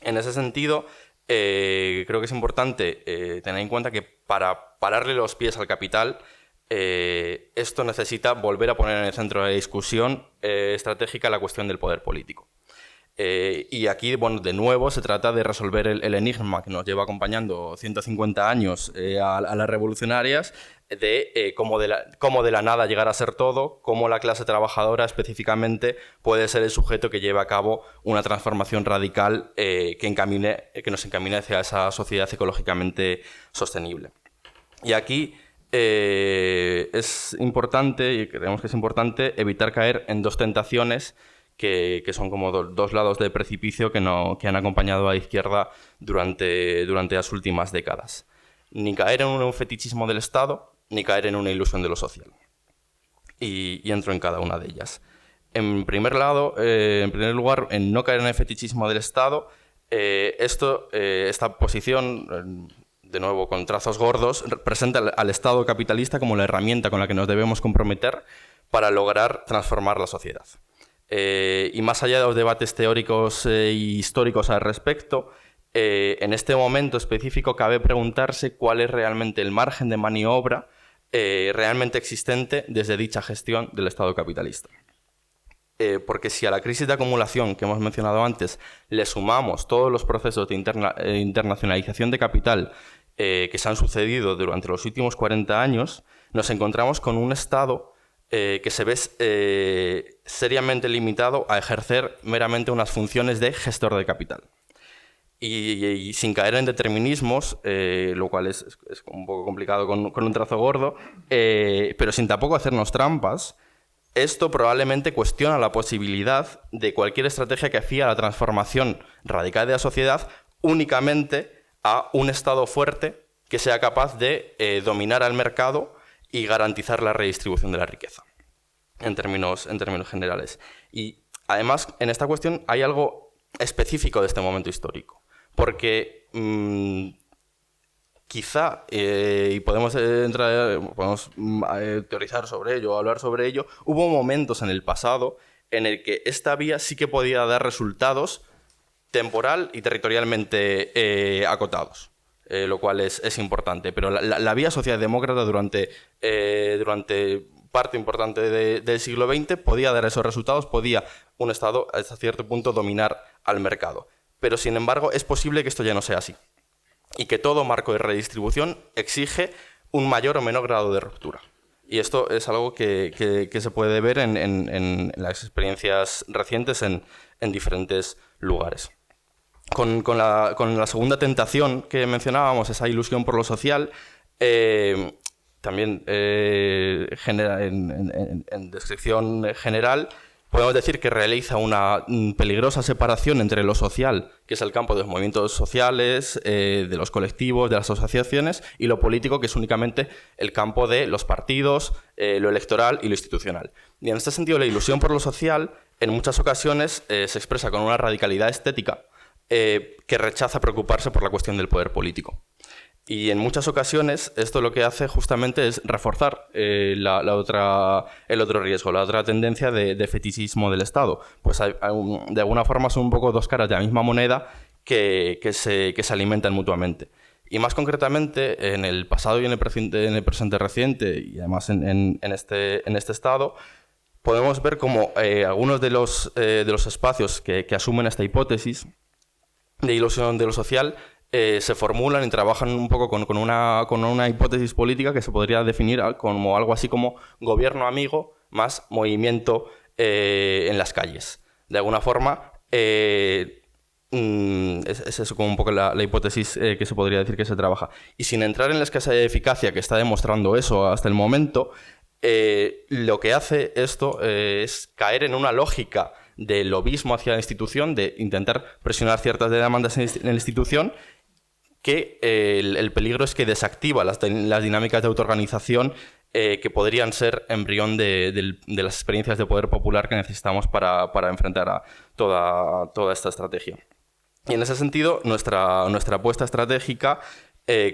En ese sentido, creo que es importante tener en cuenta que para pararle los pies al capital, esto necesita volver a poner en el centro de la discusión estratégica la cuestión del poder político. Y aquí, bueno, de nuevo se trata de resolver el enigma que nos lleva acompañando 150 años a las revolucionarias, de cómo de la nada llegar a ser todo, cómo la clase trabajadora específicamente puede ser el sujeto que lleve a cabo una transformación radical que nos encamine hacia esa sociedad ecológicamente sostenible. Y aquí es importante, y creemos que es importante, evitar caer en dos tentaciones que son como dos lados del precipicio que han acompañado a la izquierda durante las últimas décadas. Ni caer en un fetichismo del Estado, ni caer en una ilusión de lo social. Y entro en cada una de ellas. En primer lugar, en no caer en el fetichismo del Estado, esta posición, de nuevo con trazos gordos, presenta al Estado capitalista como la herramienta con la que nos debemos comprometer para lograr transformar la sociedad. Y más allá de los debates teóricos e históricos al respecto, en este momento específico cabe preguntarse cuál es realmente el margen de maniobra realmente existente desde dicha gestión del Estado capitalista. Porque si a la crisis de acumulación que hemos mencionado antes le sumamos todos los procesos de internacionalización de capital que se han sucedido durante los últimos 40 años, nos encontramos con un Estado que se ve seriamente limitado a ejercer meramente unas funciones de gestor de capital. Y sin caer en determinismos, lo cual es un poco complicado con un trazo gordo, pero sin tampoco hacernos trampas, esto probablemente cuestiona la posibilidad de cualquier estrategia que fía a la transformación radical de la sociedad únicamente a un Estado fuerte que sea capaz de dominar al mercado y garantizar la redistribución de la riqueza, en términos generales. Y además, en esta cuestión hay algo específico de este momento histórico, porque quizá, y podemos teorizar sobre ello, hablar sobre ello, hubo momentos en el pasado en el que esta vía sí que podía dar resultados temporal y territorialmente acotados. Lo cual es importante, pero la vía socialdemócrata durante parte importante del siglo XX podía dar esos resultados, podía un Estado hasta cierto punto dominar al mercado. Pero sin embargo es posible que esto ya no sea así y que todo marco de redistribución exige un mayor o menor grado de ruptura. Y esto es algo que se puede ver en las experiencias recientes en diferentes lugares. Con la segunda tentación que mencionábamos, esa ilusión por lo social, también genera en descripción general, podemos decir que realiza una peligrosa separación entre lo social, que es el campo de los movimientos sociales, de los colectivos, de las asociaciones, y lo político, que es únicamente el campo de los partidos, lo electoral y lo institucional. Y en este sentido, la ilusión por lo social, en muchas ocasiones, se expresa con una radicalidad estética que rechaza preocuparse por la cuestión del poder político. Y en muchas ocasiones esto lo que hace justamente es reforzar el otro riesgo, la otra tendencia de fetichismo del Estado. Pues de alguna forma son un poco dos caras de la misma moneda que se alimentan mutuamente. Y más concretamente, en el pasado y en el presente reciente, y además en este estado, podemos ver cómo algunos de los espacios que asumen esta hipótesis de ilusión de lo social se formulan y trabajan un poco con una hipótesis política que se podría definir como algo así como gobierno amigo más movimiento en las calles. De alguna forma, es eso como un poco la hipótesis que se podría decir que se trabaja. Y sin entrar en la escasa eficacia que está demostrando eso hasta el momento, lo que hace esto es caer en una lógica de lobismo hacia la institución, de intentar presionar ciertas demandas en la institución, que el peligro es que desactiva las dinámicas de autoorganización que podrían ser embrión de las experiencias de poder popular que necesitamos para enfrentar a toda esta estrategia. Y en ese sentido, nuestra apuesta estratégica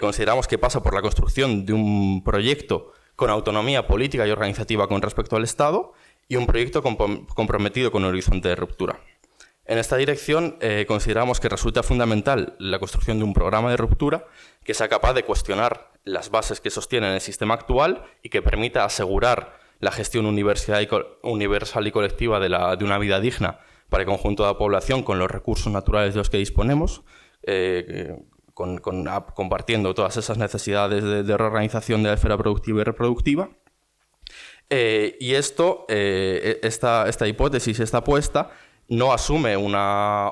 consideramos que pasa por la construcción de un proyecto con autonomía política y organizativa con respecto al Estado y un proyecto comprometido con un horizonte de ruptura. En esta dirección consideramos que resulta fundamental la construcción de un programa de ruptura que sea capaz de cuestionar las bases que sostienen el sistema actual y que permita asegurar la gestión universal y colectiva de una vida digna para el conjunto de la población con los recursos naturales de los que disponemos, compartiendo todas esas necesidades de reorganización de la esfera productiva y reproductiva. Y esta hipótesis, esta apuesta, no asume una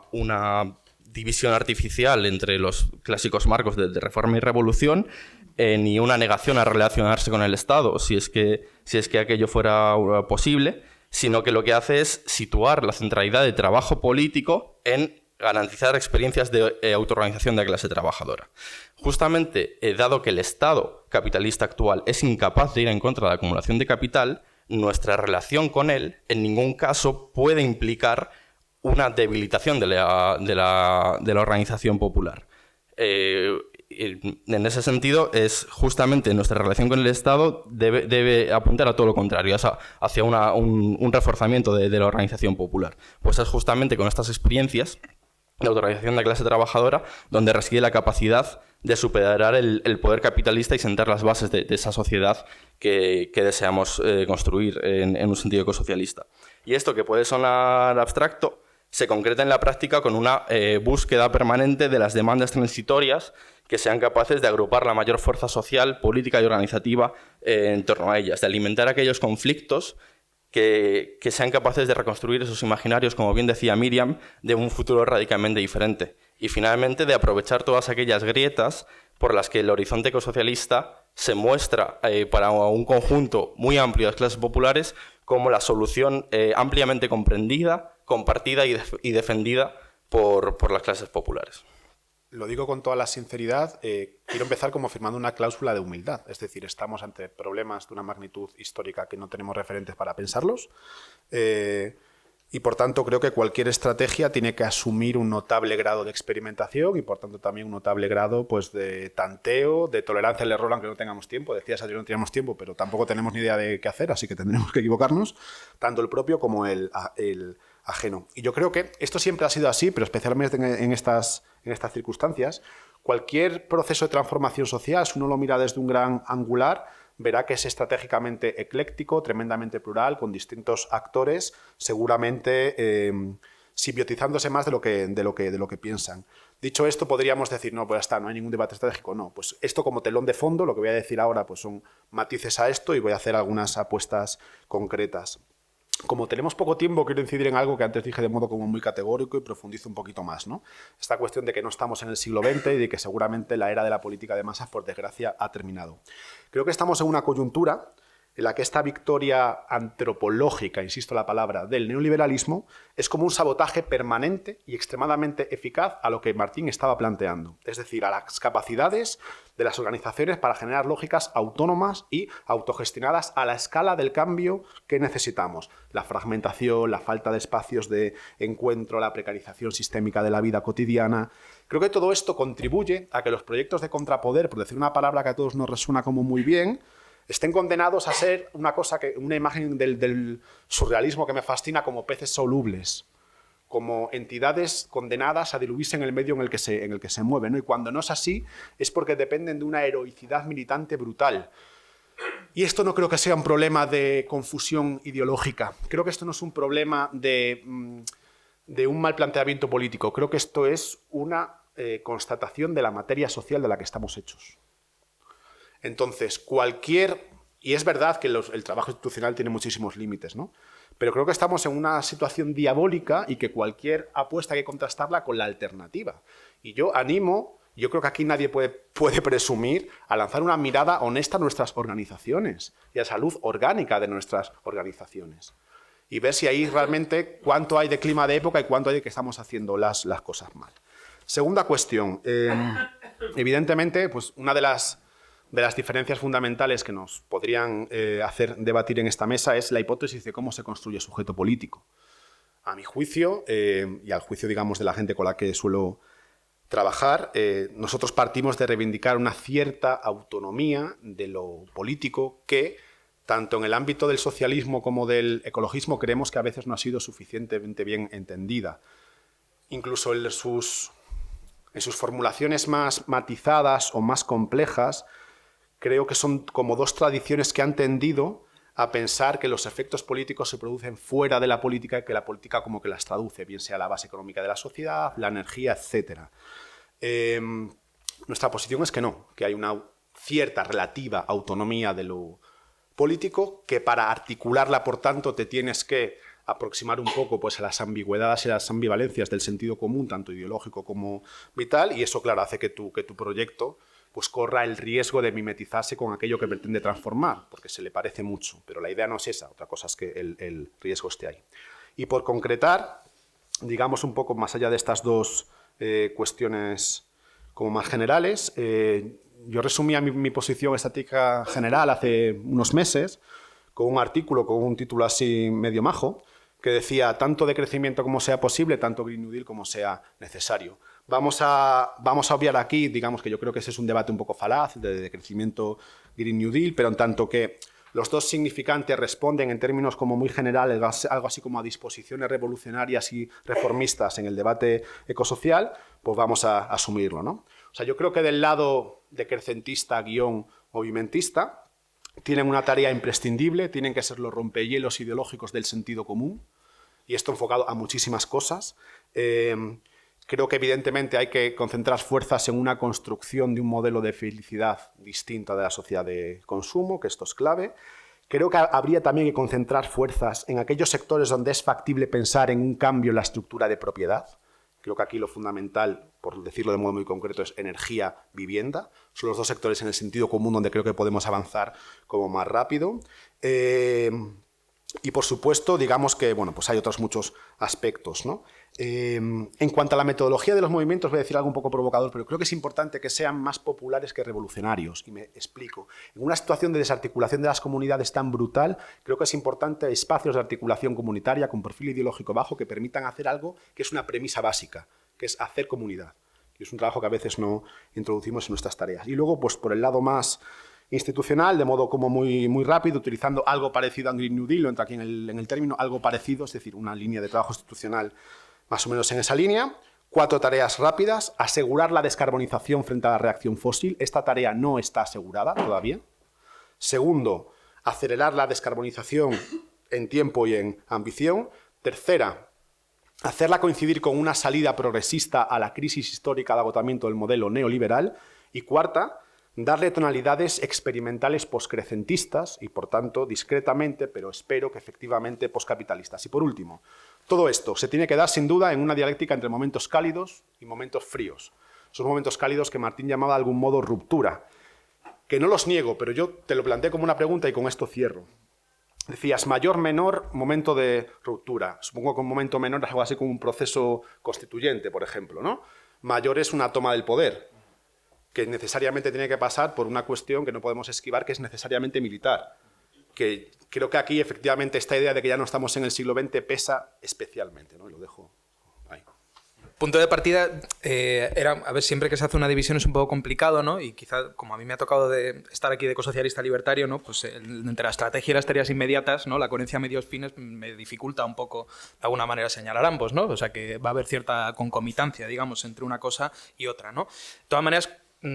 división artificial entre los clásicos marcos de reforma y revolución, ni una negación a relacionarse con el Estado, si es que aquello fuera posible, sino que lo que hace es situar la centralidad del trabajo político en garantizar experiencias de autoorganización de la clase trabajadora. Justamente, dado que el Estado capitalista actual es incapaz de ir en contra de la acumulación de capital, nuestra relación con él en ningún caso puede implicar una debilitación de la organización popular. En ese sentido, es justamente nuestra relación con el Estado debe apuntar a todo lo contrario, hacia un reforzamiento de la organización popular. Pues es justamente con estas experiencias de autorganización de la clase trabajadora donde reside la capacidad de superar el poder capitalista y sentar las bases de esa sociedad que deseamos construir en un sentido ecosocialista. Y esto, que puede sonar abstracto, se concreta en la práctica con una búsqueda permanente de las demandas transitorias que sean capaces de agrupar la mayor fuerza social, política y organizativa en torno a ellas, de alimentar aquellos conflictos que sean capaces de reconstruir esos imaginarios, como bien decía Miriam, de un futuro radicalmente diferente. Y finalmente, de aprovechar todas aquellas grietas por las que el horizonte ecosocialista se muestra para un conjunto muy amplio de las clases populares como la solución ampliamente comprendida, compartida y defendida por las clases populares. Lo digo con toda la sinceridad, quiero empezar como firmando una cláusula de humildad, es decir, estamos ante problemas de una magnitud histórica que no tenemos referentes para pensarlos, y por tanto creo que cualquier estrategia tiene que asumir un notable grado de experimentación y por tanto también un notable grado pues, de tanteo, de tolerancia al error, aunque no tengamos tiempo. Decías ayer, no teníamos tiempo, pero tampoco tenemos ni idea de qué hacer, así que tendremos que equivocarnos, tanto el propio como el ajeno. Y yo creo que esto siempre ha sido así, pero especialmente en estas circunstancias, cualquier proceso de transformación social, si uno lo mira desde un gran angular, verá que es estratégicamente ecléctico, tremendamente plural, con distintos actores, seguramente simbiotizándose más de lo que piensan. Dicho esto, podríamos decir, no, pues ya está, no hay ningún debate estratégico. No, pues esto como telón de fondo, lo que voy a decir ahora pues son matices a esto y voy a hacer algunas apuestas concretas. Como tenemos poco tiempo, quiero incidir en algo que antes dije de modo como muy categórico y profundizo un poquito más, ¿no? Esta cuestión de que no estamos en el siglo XX y de que seguramente la era de la política de masas, por desgracia, ha terminado. Creo que estamos en una coyuntura en la que esta victoria antropológica, insisto la palabra, del neoliberalismo es como un sabotaje permanente y extremadamente eficaz a lo que Martín estaba planteando, es decir, a las capacidades de las organizaciones para generar lógicas autónomas y autogestionadas a la escala del cambio que necesitamos. La fragmentación, la falta de espacios de encuentro, la precarización sistémica de la vida cotidiana. Creo que todo esto contribuye a que los proyectos de contrapoder, por decir una palabra que a todos nos resuena como muy bien, estén condenados a ser una imagen del surrealismo que me fascina, como peces solubles, como entidades condenadas a diluirse en el medio en el que se mueven, ¿no? Y cuando no es así, es porque dependen de una heroicidad militante brutal. Y esto no creo que sea un problema de confusión ideológica. Creo que esto no es un problema de un mal planteamiento político. Creo que esto es una constatación de la materia social de la que estamos hechos. Entonces, y es verdad que el trabajo institucional tiene muchísimos límites, ¿no? Pero creo que estamos en una situación diabólica y que cualquier apuesta hay que contrastarla con la alternativa. Y yo creo que aquí nadie puede presumir a lanzar una mirada honesta a nuestras organizaciones y a la salud orgánica de nuestras organizaciones. Y ver si ahí realmente cuánto hay de clima de época y cuánto hay de que estamos haciendo las cosas mal. Segunda cuestión. Evidentemente, pues una de las diferencias fundamentales que nos podrían hacer debatir en esta mesa es la hipótesis de cómo se construye sujeto político. A mi juicio, y al juicio, digamos, de la gente con la que suelo trabajar, nosotros partimos de reivindicar una cierta autonomía de lo político que, tanto en el ámbito del socialismo como del ecologismo, creemos que a veces no ha sido suficientemente bien entendida. Incluso en sus formulaciones más matizadas o más complejas, creo que son como dos tradiciones que han tendido a pensar que los efectos políticos se producen fuera de la política y que la política como que las traduce, bien sea la base económica de la sociedad, la energía, etc. Nuestra posición es que no, que hay una cierta relativa autonomía de lo político, que para articularla, por tanto, te tienes que aproximar un poco pues, a las ambigüedades y las ambivalencias del sentido común, tanto ideológico como vital, y eso, claro, hace que tu proyecto pues corra el riesgo de mimetizarse con aquello que pretende transformar, porque se le parece mucho, pero la idea no es esa, otra cosa es que el riesgo esté ahí. Y por concretar, digamos un poco más allá de estas dos cuestiones como más generales, yo resumía mi posición estática general hace unos meses con un artículo con un título así medio majo, que decía tanto de crecimiento como sea posible, tanto Green New Deal como sea necesario. Vamos a obviar aquí, digamos que yo creo que ese es un debate un poco falaz de crecimiento Green New Deal, pero en tanto que los dos significantes responden en términos como muy generales, algo así como a disposiciones revolucionarias y reformistas en el debate ecosocial, pues vamos a asumirlo, ¿no? O sea, yo creo que del lado decrecentista-movimentista tienen una tarea imprescindible, tienen que ser los rompehielos ideológicos del sentido común, y esto enfocado a muchísimas cosas. Creo que evidentemente hay que concentrar fuerzas en una construcción de un modelo de felicidad distinto de la sociedad de consumo, que esto es clave. Creo que habría también que concentrar fuerzas en aquellos sectores donde es factible pensar en un cambio en la estructura de propiedad. Creo que aquí lo fundamental, por decirlo de modo muy concreto, es energía, vivienda. Son los dos sectores en el sentido común donde creo que podemos avanzar como más rápido. Y, por supuesto, digamos que bueno, pues hay otros muchos aspectos, ¿no? En cuanto a la metodología de los movimientos, voy a decir algo un poco provocador, pero creo que es importante que sean más populares que revolucionarios, y me explico. En una situación de desarticulación de las comunidades tan brutal, creo que es importante espacios de articulación comunitaria con perfil ideológico bajo que permitan hacer algo que es una premisa básica, que es hacer comunidad. Y es un trabajo que a veces no introducimos en nuestras tareas. Y luego, pues por el lado más institucional, de modo como muy rápido, utilizando algo parecido a Green New Deal, lo entra aquí en el término, algo parecido, es decir, una línea de trabajo institucional más o menos en esa línea. 4 tareas rápidas. Asegurar la descarbonización frente a la reacción fósil. Esta tarea no está asegurada todavía. Segundo, acelerar la descarbonización en tiempo y en ambición. Tercera, hacerla coincidir con una salida progresista a la crisis histórica de agotamiento del modelo neoliberal. Y cuarta, darle tonalidades experimentales poscrecentistas y, por tanto, discretamente, pero espero que efectivamente poscapitalistas. Y, por último, todo esto se tiene que dar, sin duda, en una dialéctica entre momentos cálidos y momentos fríos. Esos momentos cálidos que Martín llamaba de algún modo ruptura. que no los niego, pero yo te lo planteé como una pregunta y con esto cierro. Decías, mayor, menor, momento de ruptura. Supongo que un momento menor es algo así como un proceso constituyente, por ejemplo, ¿no? Mayor es una toma del poder, que necesariamente tiene que pasar por una cuestión que no podemos esquivar, que es necesariamente militar. Que creo que aquí, efectivamente, esta idea de que ya no estamos en el siglo XX pesa especialmente, ¿no? Y lo dejo ahí. Punto de partida era, a ver, siempre que se hace una división es un poco complicado, ¿no? Y quizá, como a mí me ha tocado de estar aquí de ecosocialista libertario, ¿no? Pues entre la estrategia y las tareas inmediatas, ¿no? La coherencia medios-fines me dificulta un poco, de alguna manera, señalar ambos, ¿no? O sea, que va a haber cierta concomitancia, digamos, entre una cosa y otra, ¿no? De todas maneras,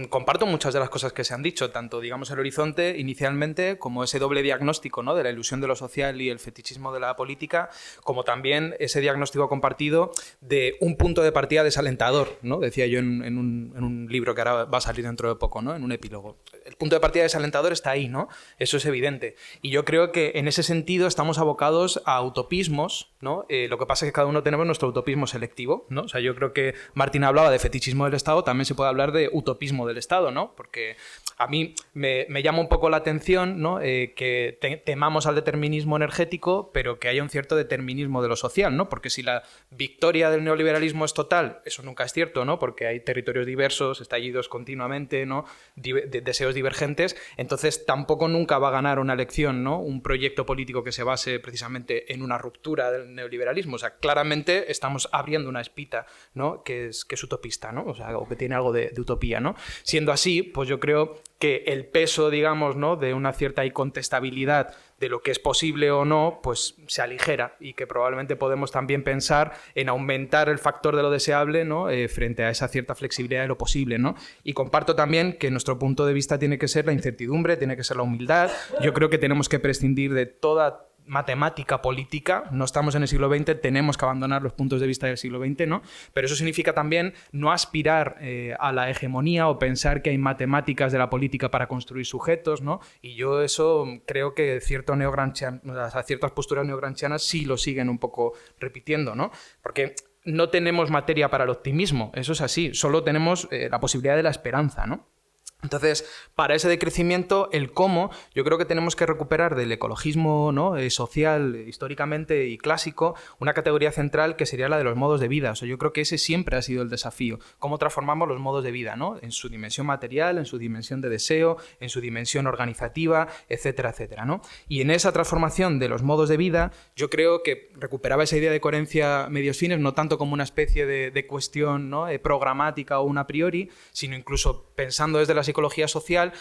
comparto muchas de las cosas que se han dicho, tanto, digamos, el horizonte inicialmente, como ese doble diagnóstico, ¿no? De la ilusión de lo social y el fetichismo de la política, como también ese diagnóstico compartido de un punto de partida desalentador, ¿no? Decía yo en un libro que ahora va a salir dentro de poco, ¿no? En un epílogo. El punto de partida desalentador está ahí, ¿no? Eso es evidente. Y yo creo que en ese sentido estamos abocados a utopismos, ¿no? Lo que pasa es que cada uno tenemos nuestro utopismo selectivo, ¿no? O sea, yo creo que Martín hablaba de fetichismo del Estado, también se puede hablar de utopismo del Estado, ¿no? Porque a mí me llama un poco la atención, ¿no? Que temamos al determinismo energético, pero que haya un cierto determinismo de lo social, ¿no? Porque si la victoria del neoliberalismo es total, eso nunca es cierto, ¿no? Porque hay territorios diversos, estallidos continuamente, ¿no? Deseos divergentes, entonces tampoco nunca va a ganar una elección, ¿no? Un proyecto político que se base precisamente en una ruptura del neoliberalismo. O sea, claramente estamos abriendo una espita, ¿no? Que es utopista, ¿no? O sea, o que tiene algo de utopía, ¿no? Siendo así, pues yo creo que el peso, digamos, ¿no? De una cierta incontestabilidad de lo que es posible o no, pues se aligera, y que probablemente podemos también pensar en aumentar el factor de lo deseable, ¿no? Frente a esa cierta flexibilidad de lo posible, ¿no? Y comparto también que nuestro punto de vista tiene que ser la incertidumbre, tiene que ser la humildad. Yo creo que tenemos que prescindir de toda matemática política, no estamos en el siglo XX, tenemos que abandonar los puntos de vista del siglo XX, ¿no? Pero eso significa también no aspirar a la hegemonía o pensar que hay matemáticas de la política para construir sujetos, ¿no? Y yo eso creo que ciertas posturas neogramscianas sí lo siguen un poco repitiendo, ¿no? Porque no tenemos materia para el optimismo, eso es así, solo tenemos la posibilidad de la esperanza, ¿no? Entonces, para ese decrecimiento, el cómo, yo creo que tenemos que recuperar del ecologismo, ¿no? Social, históricamente y clásico, una categoría central que sería la de los modos de vida. O sea, yo creo que ese siempre ha sido el desafío. Cómo transformamos los modos de vida, ¿no? En su dimensión material, en su dimensión de deseo, en su dimensión organizativa, etcétera, etcétera, ¿no? Y en esa transformación de los modos de vida, yo creo que recuperaba esa idea de coherencia medios-fines, no tanto como una especie de cuestión, ¿no? Programática o una a priori, sino incluso pensando desde la psicología social,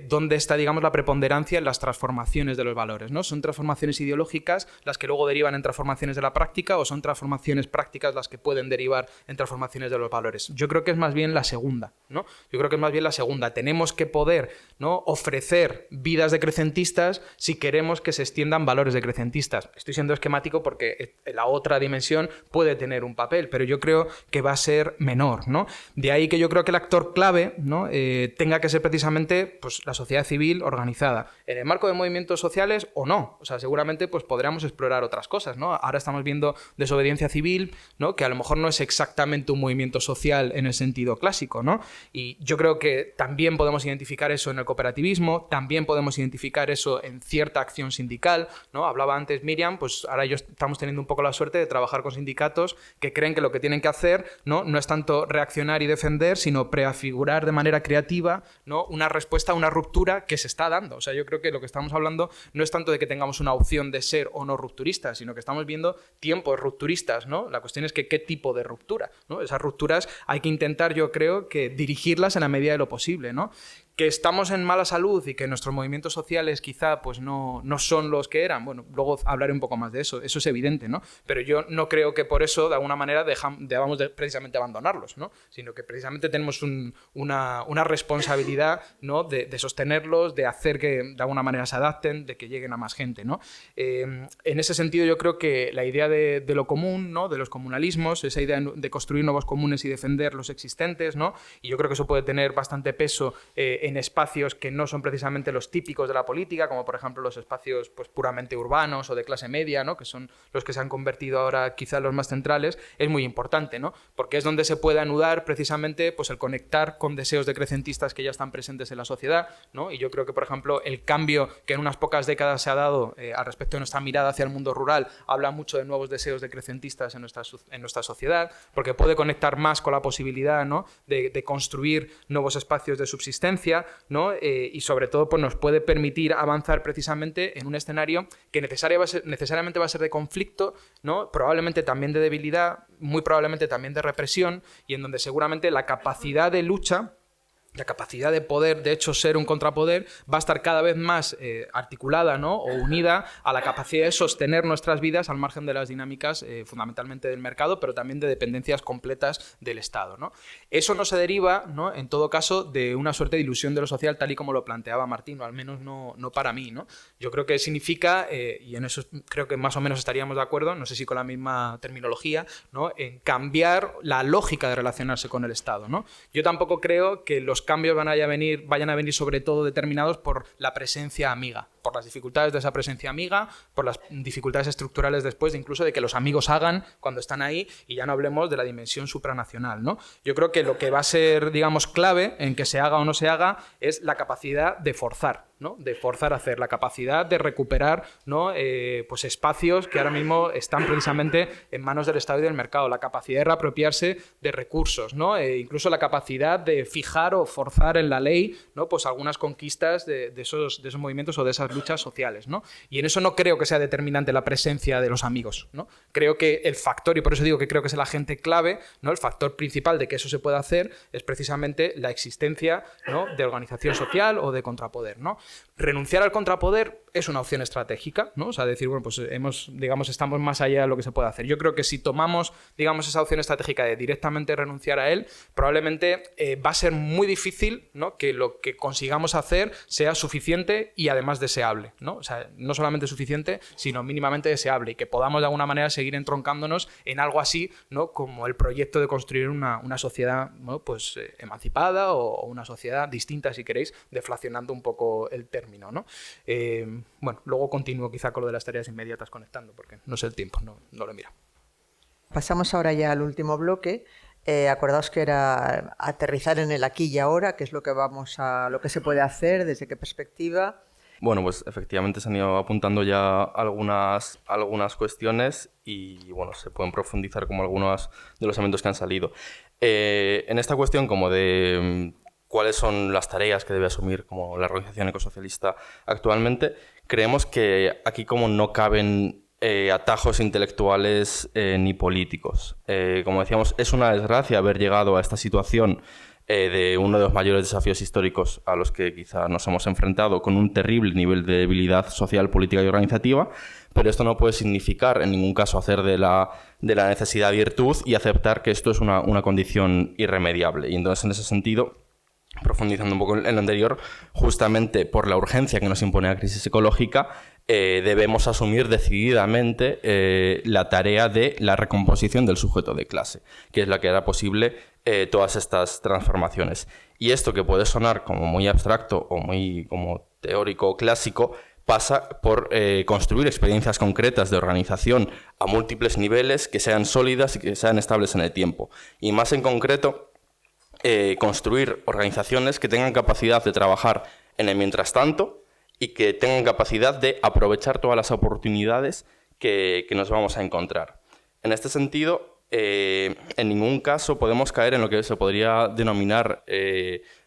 dónde está, digamos, la preponderancia en las transformaciones de los valores, ¿no? ¿Son transformaciones ideológicas las que luego derivan en transformaciones de la práctica, o son transformaciones prácticas las que pueden derivar en transformaciones de los valores? Yo creo que es más bien la segunda, ¿no? Yo creo que es más bien la segunda. Tenemos que poder, ¿no? ofrecer vidas decrecentistas si queremos que se extiendan valores decrecentistas. Estoy siendo esquemático porque la otra dimensión puede tener un papel, pero yo creo que va a ser menor, ¿no? De ahí que yo creo que el actor clave, ¿no? Tenga que ser precisamente, pues, la sociedad civil organizada, en el marco de movimientos sociales o no. O sea, seguramente pues podríamos explorar otras cosas, ¿no? Ahora estamos viendo desobediencia civil, ¿no? Que a lo mejor no es exactamente un movimiento social en el sentido clásico, ¿no? Y yo creo que también podemos identificar eso en el cooperativismo, también podemos identificar eso en cierta acción sindical, ¿no? Hablaba antes Miriam, pues ahora estamos teniendo un poco la suerte de trabajar con sindicatos que creen que lo que tienen que hacer, ¿no? No es tanto reaccionar y defender, sino prefigurar de manera creativa, ¿no? Una respuesta a una ruptura que se está dando. O sea, yo creo que lo que estamos hablando no es tanto de que tengamos una opción de ser o no rupturistas, sino que estamos viendo tiempos rupturistas, ¿no? La cuestión es que qué tipo de ruptura, ¿no? Esas rupturas hay que intentar, yo creo, que dirigirlas en la medida de lo posible, ¿no? Que estamos en mala salud y que nuestros movimientos sociales quizá pues no son los que eran, bueno, luego hablaré un poco más de eso, eso es evidente, ¿no? Pero yo no creo que por eso, de alguna manera, debamos precisamente abandonarlos, ¿no? Sino que precisamente tenemos una responsabilidad, ¿no? de sostenerlos, de hacer que de alguna manera se adapten, de que lleguen a más gente, ¿no? En ese sentido, yo creo que la idea de lo común, ¿no? De los comunalismos, esa idea de construir nuevos comunes y defender los existentes, ¿no? Y yo creo que eso puede tener bastante peso en espacios que no son precisamente los típicos de la política, como por ejemplo los espacios pues, puramente urbanos o de clase media, ¿no? Que son los que se han convertido ahora quizá los más centrales, es muy importante, ¿no? Porque es donde se puede anudar precisamente pues, el conectar con deseos decrecentistas que ya están presentes en la sociedad, ¿no? Y yo creo que, por ejemplo, el cambio que en unas pocas décadas se ha dado al respecto de nuestra mirada hacia el mundo rural habla mucho de nuevos deseos decrecentistas en nuestra sociedad, porque puede conectar más con la posibilidad, ¿no? de construir nuevos espacios de subsistencia, ¿no? Y sobre todo pues, nos puede permitir avanzar precisamente en un escenario que necesariamente va a ser de conflicto, ¿no? Probablemente también de debilidad, muy probablemente también de represión, y en donde seguramente la capacidad de lucha, la capacidad de poder, de hecho, ser un contrapoder, va a estar cada vez más articulada, ¿no? O unida a la capacidad de sostener nuestras vidas al margen de las dinámicas fundamentalmente del mercado, pero también de dependencias completas del Estado, ¿no? Eso no se deriva, ¿no? En todo caso, de una suerte de ilusión de lo social, tal y como lo planteaba Martín, o al menos no para mí, ¿no? Yo creo que significa, y en eso creo que más o menos estaríamos de acuerdo, no sé si con la misma terminología, ¿no? En cambiar la lógica de relacionarse con el Estado, ¿no? Yo tampoco creo que los cambios vayan a venir sobre todo determinados por la presencia amiga, por las dificultades de esa presencia amiga, por las dificultades estructurales después, incluso de que los amigos hagan cuando están ahí, y ya no hablemos de la dimensión supranacional, ¿no? Yo creo que lo que va a ser, digamos, clave en que se haga o no se haga es la capacidad de forzar, ¿no? De forzar a hacer, la capacidad de recuperar, ¿no? Pues espacios que ahora mismo están precisamente en manos del Estado y del mercado, la capacidad de reapropiarse de recursos, ¿no? Incluso la capacidad de fijar o forzar en la ley, ¿no? Pues algunas conquistas de esos movimientos o de esas luchas sociales, ¿no? Y en eso no creo que sea determinante la presencia de los amigos, ¿no? Creo que el factor, y por eso digo que creo que es el agente clave, ¿no? El factor principal de que eso se pueda hacer es precisamente la existencia, ¿no? De organización social o de contrapoder, ¿no? Renunciar al contrapoder es una opción estratégica, ¿no? O sea, decir, bueno, pues estamos más allá de lo que se puede hacer. Yo creo que si tomamos, digamos, esa opción estratégica de directamente renunciar a él, probablemente va a ser muy difícil, ¿no? Que lo que consigamos hacer sea suficiente y además deseable, ¿no? O sea, no solamente suficiente, sino mínimamente deseable, y que podamos de alguna manera seguir entroncándonos en algo así, ¿no? Como el proyecto de construir una sociedad, ¿no? Pues emancipada o una sociedad distinta, si queréis, deflacionando un poco el término, ¿no? Bueno, luego continúo quizá con lo de las tareas inmediatas conectando, porque no sé el tiempo, no lo he mirado. Pasamos ahora ya al último bloque. Acordaos que era aterrizar en el aquí y ahora, que es lo que se puede hacer, desde qué perspectiva. Bueno, pues efectivamente se han ido apuntando ya algunas cuestiones y bueno, se pueden profundizar como algunos de los elementos que han salido. En esta cuestión como de cuáles son las tareas que debe asumir como la organización ecosocialista actualmente, creemos que aquí como no caben atajos intelectuales ni políticos. Como decíamos, es una desgracia haber llegado a esta situación de uno de los mayores desafíos históricos a los que quizá nos hemos enfrentado, con un terrible nivel de debilidad social, política y organizativa, pero esto no puede significar en ningún caso hacer de la necesidad virtud y aceptar que esto es una condición irremediable. Y entonces, en ese sentido, profundizando un poco en lo anterior, justamente por la urgencia que nos impone la crisis ecológica, debemos asumir decididamente la tarea de la recomposición del sujeto de clase, que es la que hará posible todas estas transformaciones. Y esto, que puede sonar como muy abstracto o muy como teórico o clásico, pasa por construir experiencias concretas de organización a múltiples niveles que sean sólidas y que sean estables en el tiempo. Y más en concreto, construir organizaciones que tengan capacidad de trabajar en el mientras tanto y que tengan capacidad de aprovechar todas las oportunidades que nos vamos a encontrar. En este sentido, en ningún caso podemos caer en lo que se podría denominar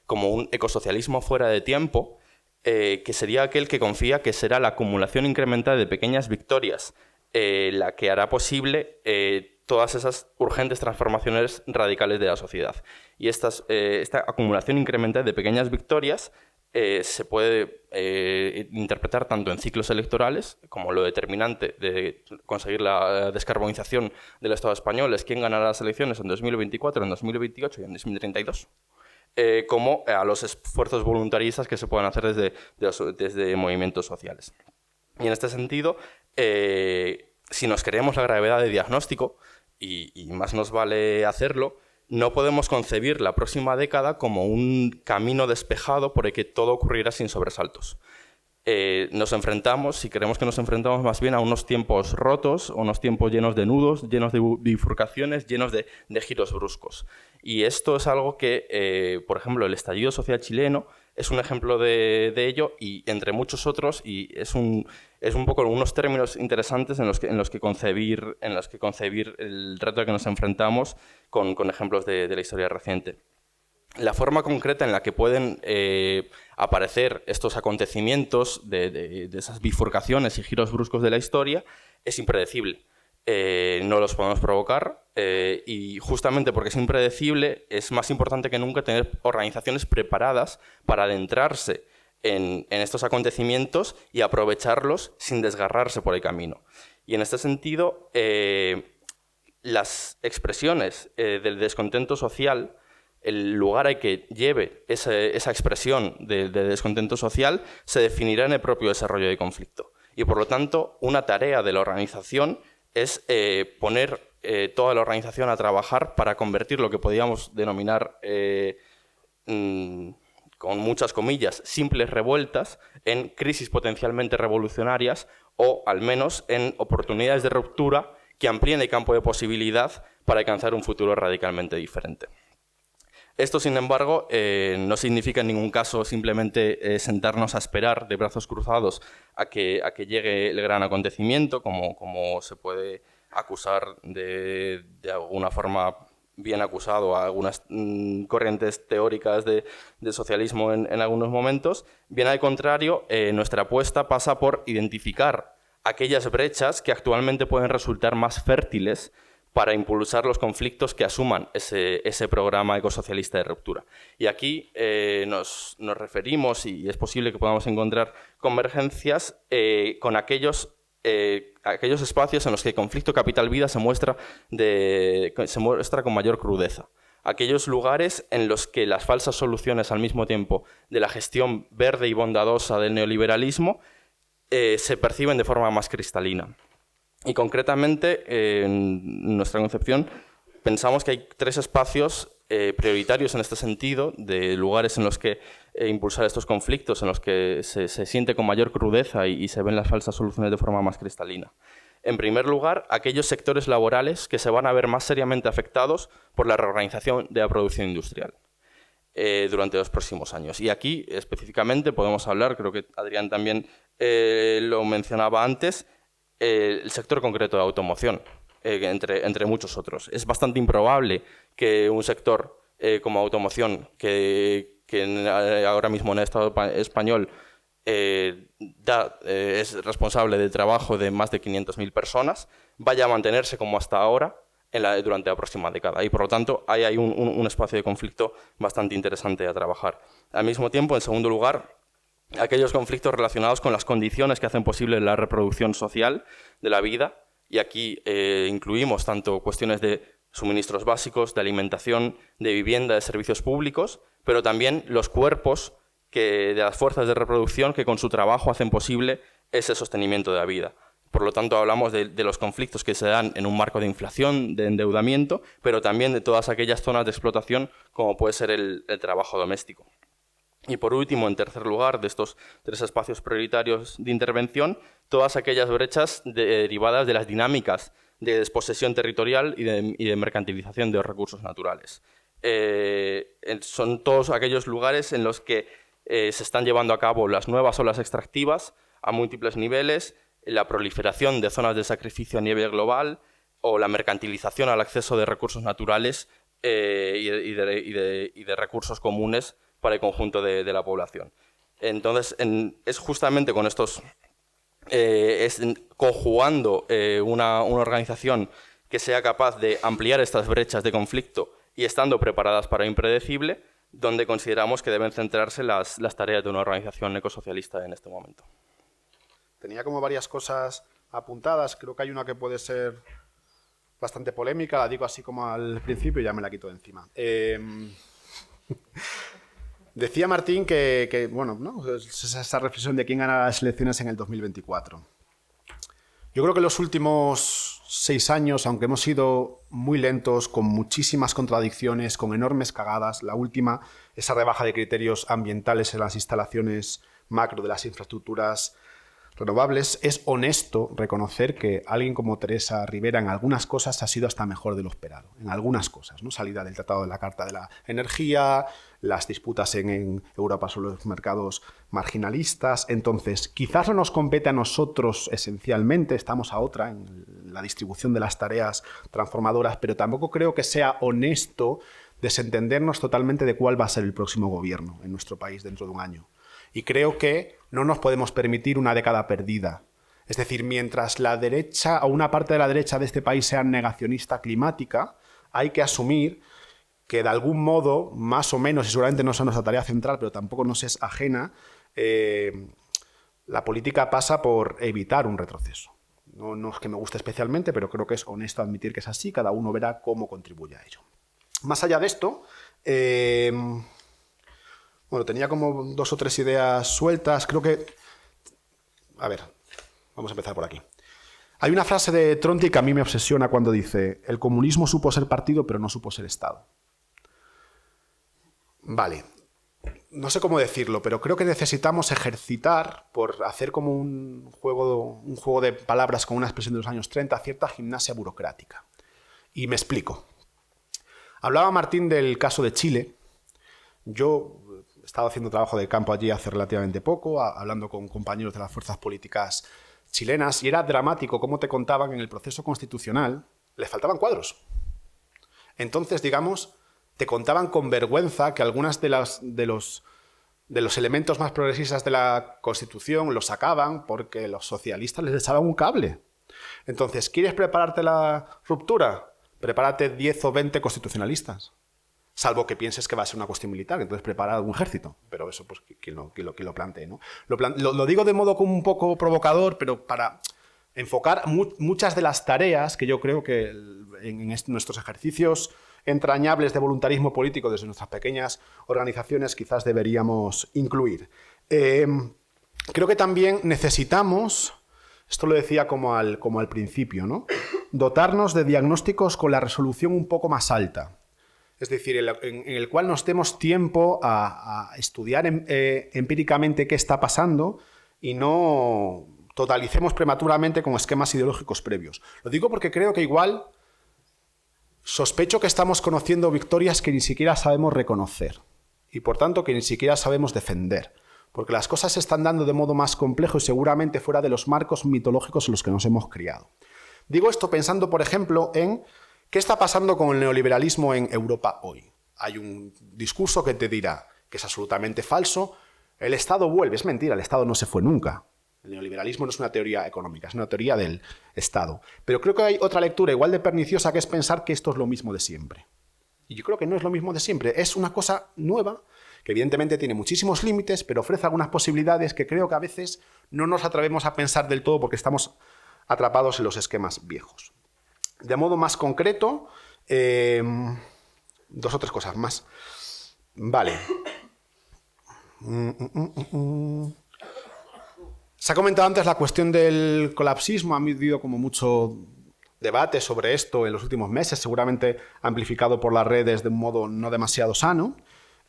como un ecosocialismo fuera de tiempo, que sería aquel que confía que será la acumulación incrementada de pequeñas victorias la que hará posible todas esas urgentes transformaciones radicales de la sociedad. Y esta acumulación incrementada de pequeñas victorias se puede interpretar tanto en ciclos electorales, como lo determinante de conseguir la descarbonización del Estado español es quién ganará las elecciones en 2024, en 2028 y en 2032, como a los esfuerzos voluntaristas que se puedan hacer desde movimientos sociales. Y en este sentido, si nos creemos la gravedad de diagnóstico, y más nos vale hacerlo, no podemos concebir la próxima década como un camino despejado por el que todo ocurrirá sin sobresaltos. Nos enfrentamos, si queremos que nos enfrentamos más bien a unos tiempos rotos, unos tiempos llenos de nudos, llenos de bifurcaciones, llenos de giros bruscos. Y esto es algo que, por ejemplo, el estallido social chileno es un ejemplo de ello, y entre muchos otros, y es un poco unos términos interesantes en los que concebir el reto al que nos enfrentamos con ejemplos de la historia reciente. La forma concreta en la que pueden aparecer estos acontecimientos de esas bifurcaciones y giros bruscos de la historia es impredecible. No los podemos provocar, y justamente porque es impredecible es más importante que nunca tener organizaciones preparadas para adentrarse en estos acontecimientos y aprovecharlos sin desgarrarse por el camino. Y en este sentido, las expresiones del descontento social, el lugar al que lleve esa expresión de descontento social, se definirá en el propio desarrollo de conflicto. Y por lo tanto, una tarea de la organización es poner toda la organización a trabajar para convertir lo que podríamos denominar, con muchas comillas, simples revueltas, en crisis potencialmente revolucionarias, o al menos en oportunidades de ruptura que amplíen el campo de posibilidad para alcanzar un futuro radicalmente diferente. Esto, sin embargo, no significa en ningún caso simplemente sentarnos a esperar de brazos cruzados a que llegue el gran acontecimiento, como se puede acusar de alguna forma bien acusado a algunas corrientes teóricas de socialismo en algunos momentos. Bien al contrario, nuestra apuesta pasa por identificar aquellas brechas que actualmente pueden resultar más fértiles para impulsar los conflictos que asuman ese programa ecosocialista de ruptura. Y aquí nos referimos, y es posible que podamos encontrar convergencias con aquellos espacios en los que el conflicto capital-vida se muestra con mayor crudeza. Aquellos lugares en los que las falsas soluciones al mismo tiempo de la gestión verde y bondadosa del neoliberalismo se perciben de forma más cristalina. Y concretamente, en nuestra concepción, pensamos que hay 3 espacios prioritarios en este sentido, de lugares en los que impulsar estos conflictos, en los que se siente con mayor crudeza y se ven las falsas soluciones de forma más cristalina. En primer lugar, aquellos sectores laborales que se van a ver más seriamente afectados por la reorganización de la producción industrial durante los próximos años. Y aquí, específicamente, podemos hablar, creo que Adrián también lo mencionaba antes, el sector concreto de automoción, entre muchos otros. Es bastante improbable que un sector como automoción, que ahora mismo en el Estado español es responsable del trabajo de más de 500.000 personas, vaya a mantenerse como hasta ahora durante la próxima década. Y por lo tanto, hay un espacio de conflicto bastante interesante a trabajar. Al mismo tiempo, en segundo lugar, aquellos conflictos relacionados con las condiciones que hacen posible la reproducción social de la vida, y aquí incluimos tanto cuestiones de suministros básicos, de alimentación, de vivienda, de servicios públicos, pero también los cuerpos de las fuerzas de reproducción que con su trabajo hacen posible ese sostenimiento de la vida. Por lo tanto, hablamos de los conflictos que se dan en un marco de inflación, de endeudamiento, pero también de todas aquellas zonas de explotación como puede ser el trabajo doméstico. Y por último, en tercer lugar, de estos 3 espacios prioritarios de intervención, todas aquellas brechas derivadas de las dinámicas de desposesión territorial y de mercantilización de los recursos naturales. Son todos aquellos lugares en los que se están llevando a cabo las nuevas olas extractivas a múltiples niveles, la proliferación de zonas de sacrificio a nivel global o la mercantilización al acceso de recursos naturales y de recursos comunes para el conjunto de la población. Entonces, es justamente con estos, conjugando una organización que sea capaz de ampliar estas brechas de conflicto y estando preparadas para lo impredecible, donde consideramos que deben centrarse las tareas de una organización ecosocialista en este momento. Tenía como varias cosas apuntadas, creo que hay una que puede ser bastante polémica, la digo así como al principio y ya me la quito de encima. Decía Martín que bueno, ¿no? Es esa reflexión de quién gana las elecciones en el 2024. Yo creo que en los últimos 6 años, aunque hemos sido muy lentos, con muchísimas contradicciones, con enormes cagadas, la última, esa rebaja de criterios ambientales en las instalaciones macro de las infraestructuras renovables, es honesto reconocer que alguien como Teresa Rivera en algunas cosas ha sido hasta mejor de lo esperado. En algunas cosas, ¿no? Salida del Tratado de la Carta de la Energía, las disputas en Europa sobre los mercados marginalistas. Entonces, quizás no nos compete a nosotros esencialmente, estamos a otra en la distribución de las tareas transformadoras, pero tampoco creo que sea honesto desentendernos totalmente de cuál va a ser el próximo gobierno en nuestro país dentro de un año. Y creo que no nos podemos permitir una década perdida. Es decir, mientras la derecha o una parte de la derecha de este país sea negacionista climática, hay que asumir que de algún modo, más o menos, y seguramente no es nuestra tarea central, pero tampoco nos es ajena, la política pasa por evitar un retroceso. No es que me guste especialmente, pero creo que es honesto admitir que es así, cada uno verá cómo contribuye a ello. Más allá de esto, bueno, tenía como 2 o 3 ideas sueltas. Creo que... A ver, vamos a empezar por aquí. Hay una frase de Tronti que a mí me obsesiona cuando dice: el comunismo supo ser partido, pero no supo ser Estado. Vale. No sé cómo decirlo, pero creo que necesitamos ejercitar, por hacer como un juego de palabras con una expresión de los años 30, cierta gimnasia burocrática. Y me explico. Hablaba Martín del caso de Chile. Yo he estado haciendo trabajo de campo allí hace relativamente poco, hablando con compañeros de las fuerzas políticas chilenas, y era dramático cómo te contaban en el proceso constitucional le faltaban cuadros. Entonces, digamos, te contaban con vergüenza que algunas de los elementos más progresistas de la Constitución los sacaban porque los socialistas les echaban un cable. Entonces, ¿quieres prepararte la ruptura? Prepárate 10 o 20 constitucionalistas. Salvo que pienses que va a ser una cuestión militar, entonces prepara un ejército. Pero eso, pues, quien lo plantee, ¿no? Lo digo de modo como un poco provocador, pero para enfocar muchas de las tareas que yo creo que en nuestros ejercicios entrañables de voluntarismo político desde nuestras pequeñas organizaciones quizás deberíamos incluir. Creo que también necesitamos, esto lo decía como al principio, ¿no? Dotarnos de diagnósticos con la resolución un poco más alta. Es decir, en el cual nos demos tiempo a estudiar empíricamente qué está pasando y no totalicemos prematuramente con esquemas ideológicos previos. Lo digo porque creo que igual sospecho que estamos conociendo victorias que ni siquiera sabemos reconocer y, por tanto, que ni siquiera sabemos defender, porque las cosas se están dando de modo más complejo y seguramente fuera de los marcos mitológicos en los que nos hemos criado. Digo esto pensando, por ejemplo, en ¿qué está pasando con el neoliberalismo en Europa hoy? Hay un discurso que te dirá que es absolutamente falso. El Estado vuelve. Es mentira, el Estado no se fue nunca. El neoliberalismo no es una teoría económica, es una teoría del Estado. Pero creo que hay otra lectura igual de perniciosa, que es pensar que esto es lo mismo de siempre. Y yo creo que no es lo mismo de siempre. Es una cosa nueva, que evidentemente tiene muchísimos límites, pero ofrece algunas posibilidades que creo que a veces no nos atrevemos a pensar del todo porque estamos atrapados en los esquemas viejos. De modo más concreto, 2 o 3 cosas más. Vale. Se ha comentado antes la cuestión del colapsismo. Ha habido como mucho debate sobre esto en los últimos meses, seguramente amplificado por las redes de un modo no demasiado sano.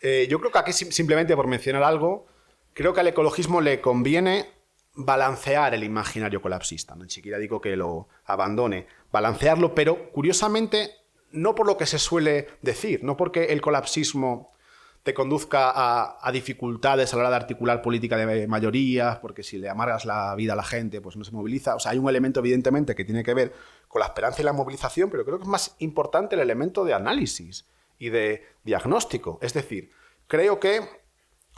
Yo creo que aquí, simplemente por mencionar algo, creo que al ecologismo le conviene balancear el imaginario colapsista. Ni siquiera digo que lo abandone, balancearlo, pero curiosamente no por lo que se suele decir, no porque el colapsismo te conduzca a dificultades a la hora de articular política de mayorías, porque si le amargas la vida a la gente, pues no se moviliza. O sea, hay un elemento evidentemente que tiene que ver con la esperanza y la movilización, pero creo que es más importante el elemento de análisis y de diagnóstico. Es decir, creo que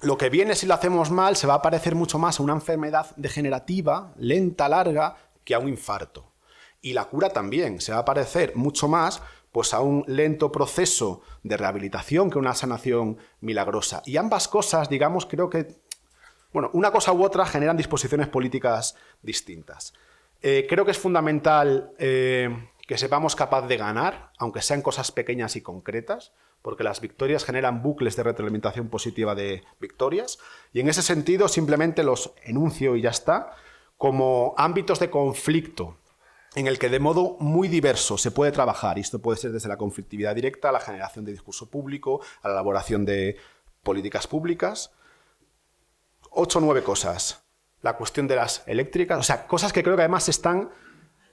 lo que viene si lo hacemos mal se va a parecer mucho más a una enfermedad degenerativa, lenta, larga, que a un infarto. Y la cura también se va a parecer mucho más pues a un lento proceso de rehabilitación que una sanación milagrosa. Y ambas cosas, digamos, creo que, bueno, una cosa u otra generan disposiciones políticas distintas. Creo que es fundamental que sepamos capaz de ganar, aunque sean cosas pequeñas y concretas, porque las victorias generan bucles de retroalimentación positiva de victorias, y en ese sentido simplemente los enuncio y ya está, como ámbitos de conflicto en el que de modo muy diverso se puede trabajar, y esto puede ser desde la conflictividad directa a la generación de discurso público, a la elaboración de políticas públicas. 8 o 9 cosas. La cuestión de las eléctricas, o sea, cosas que creo que además están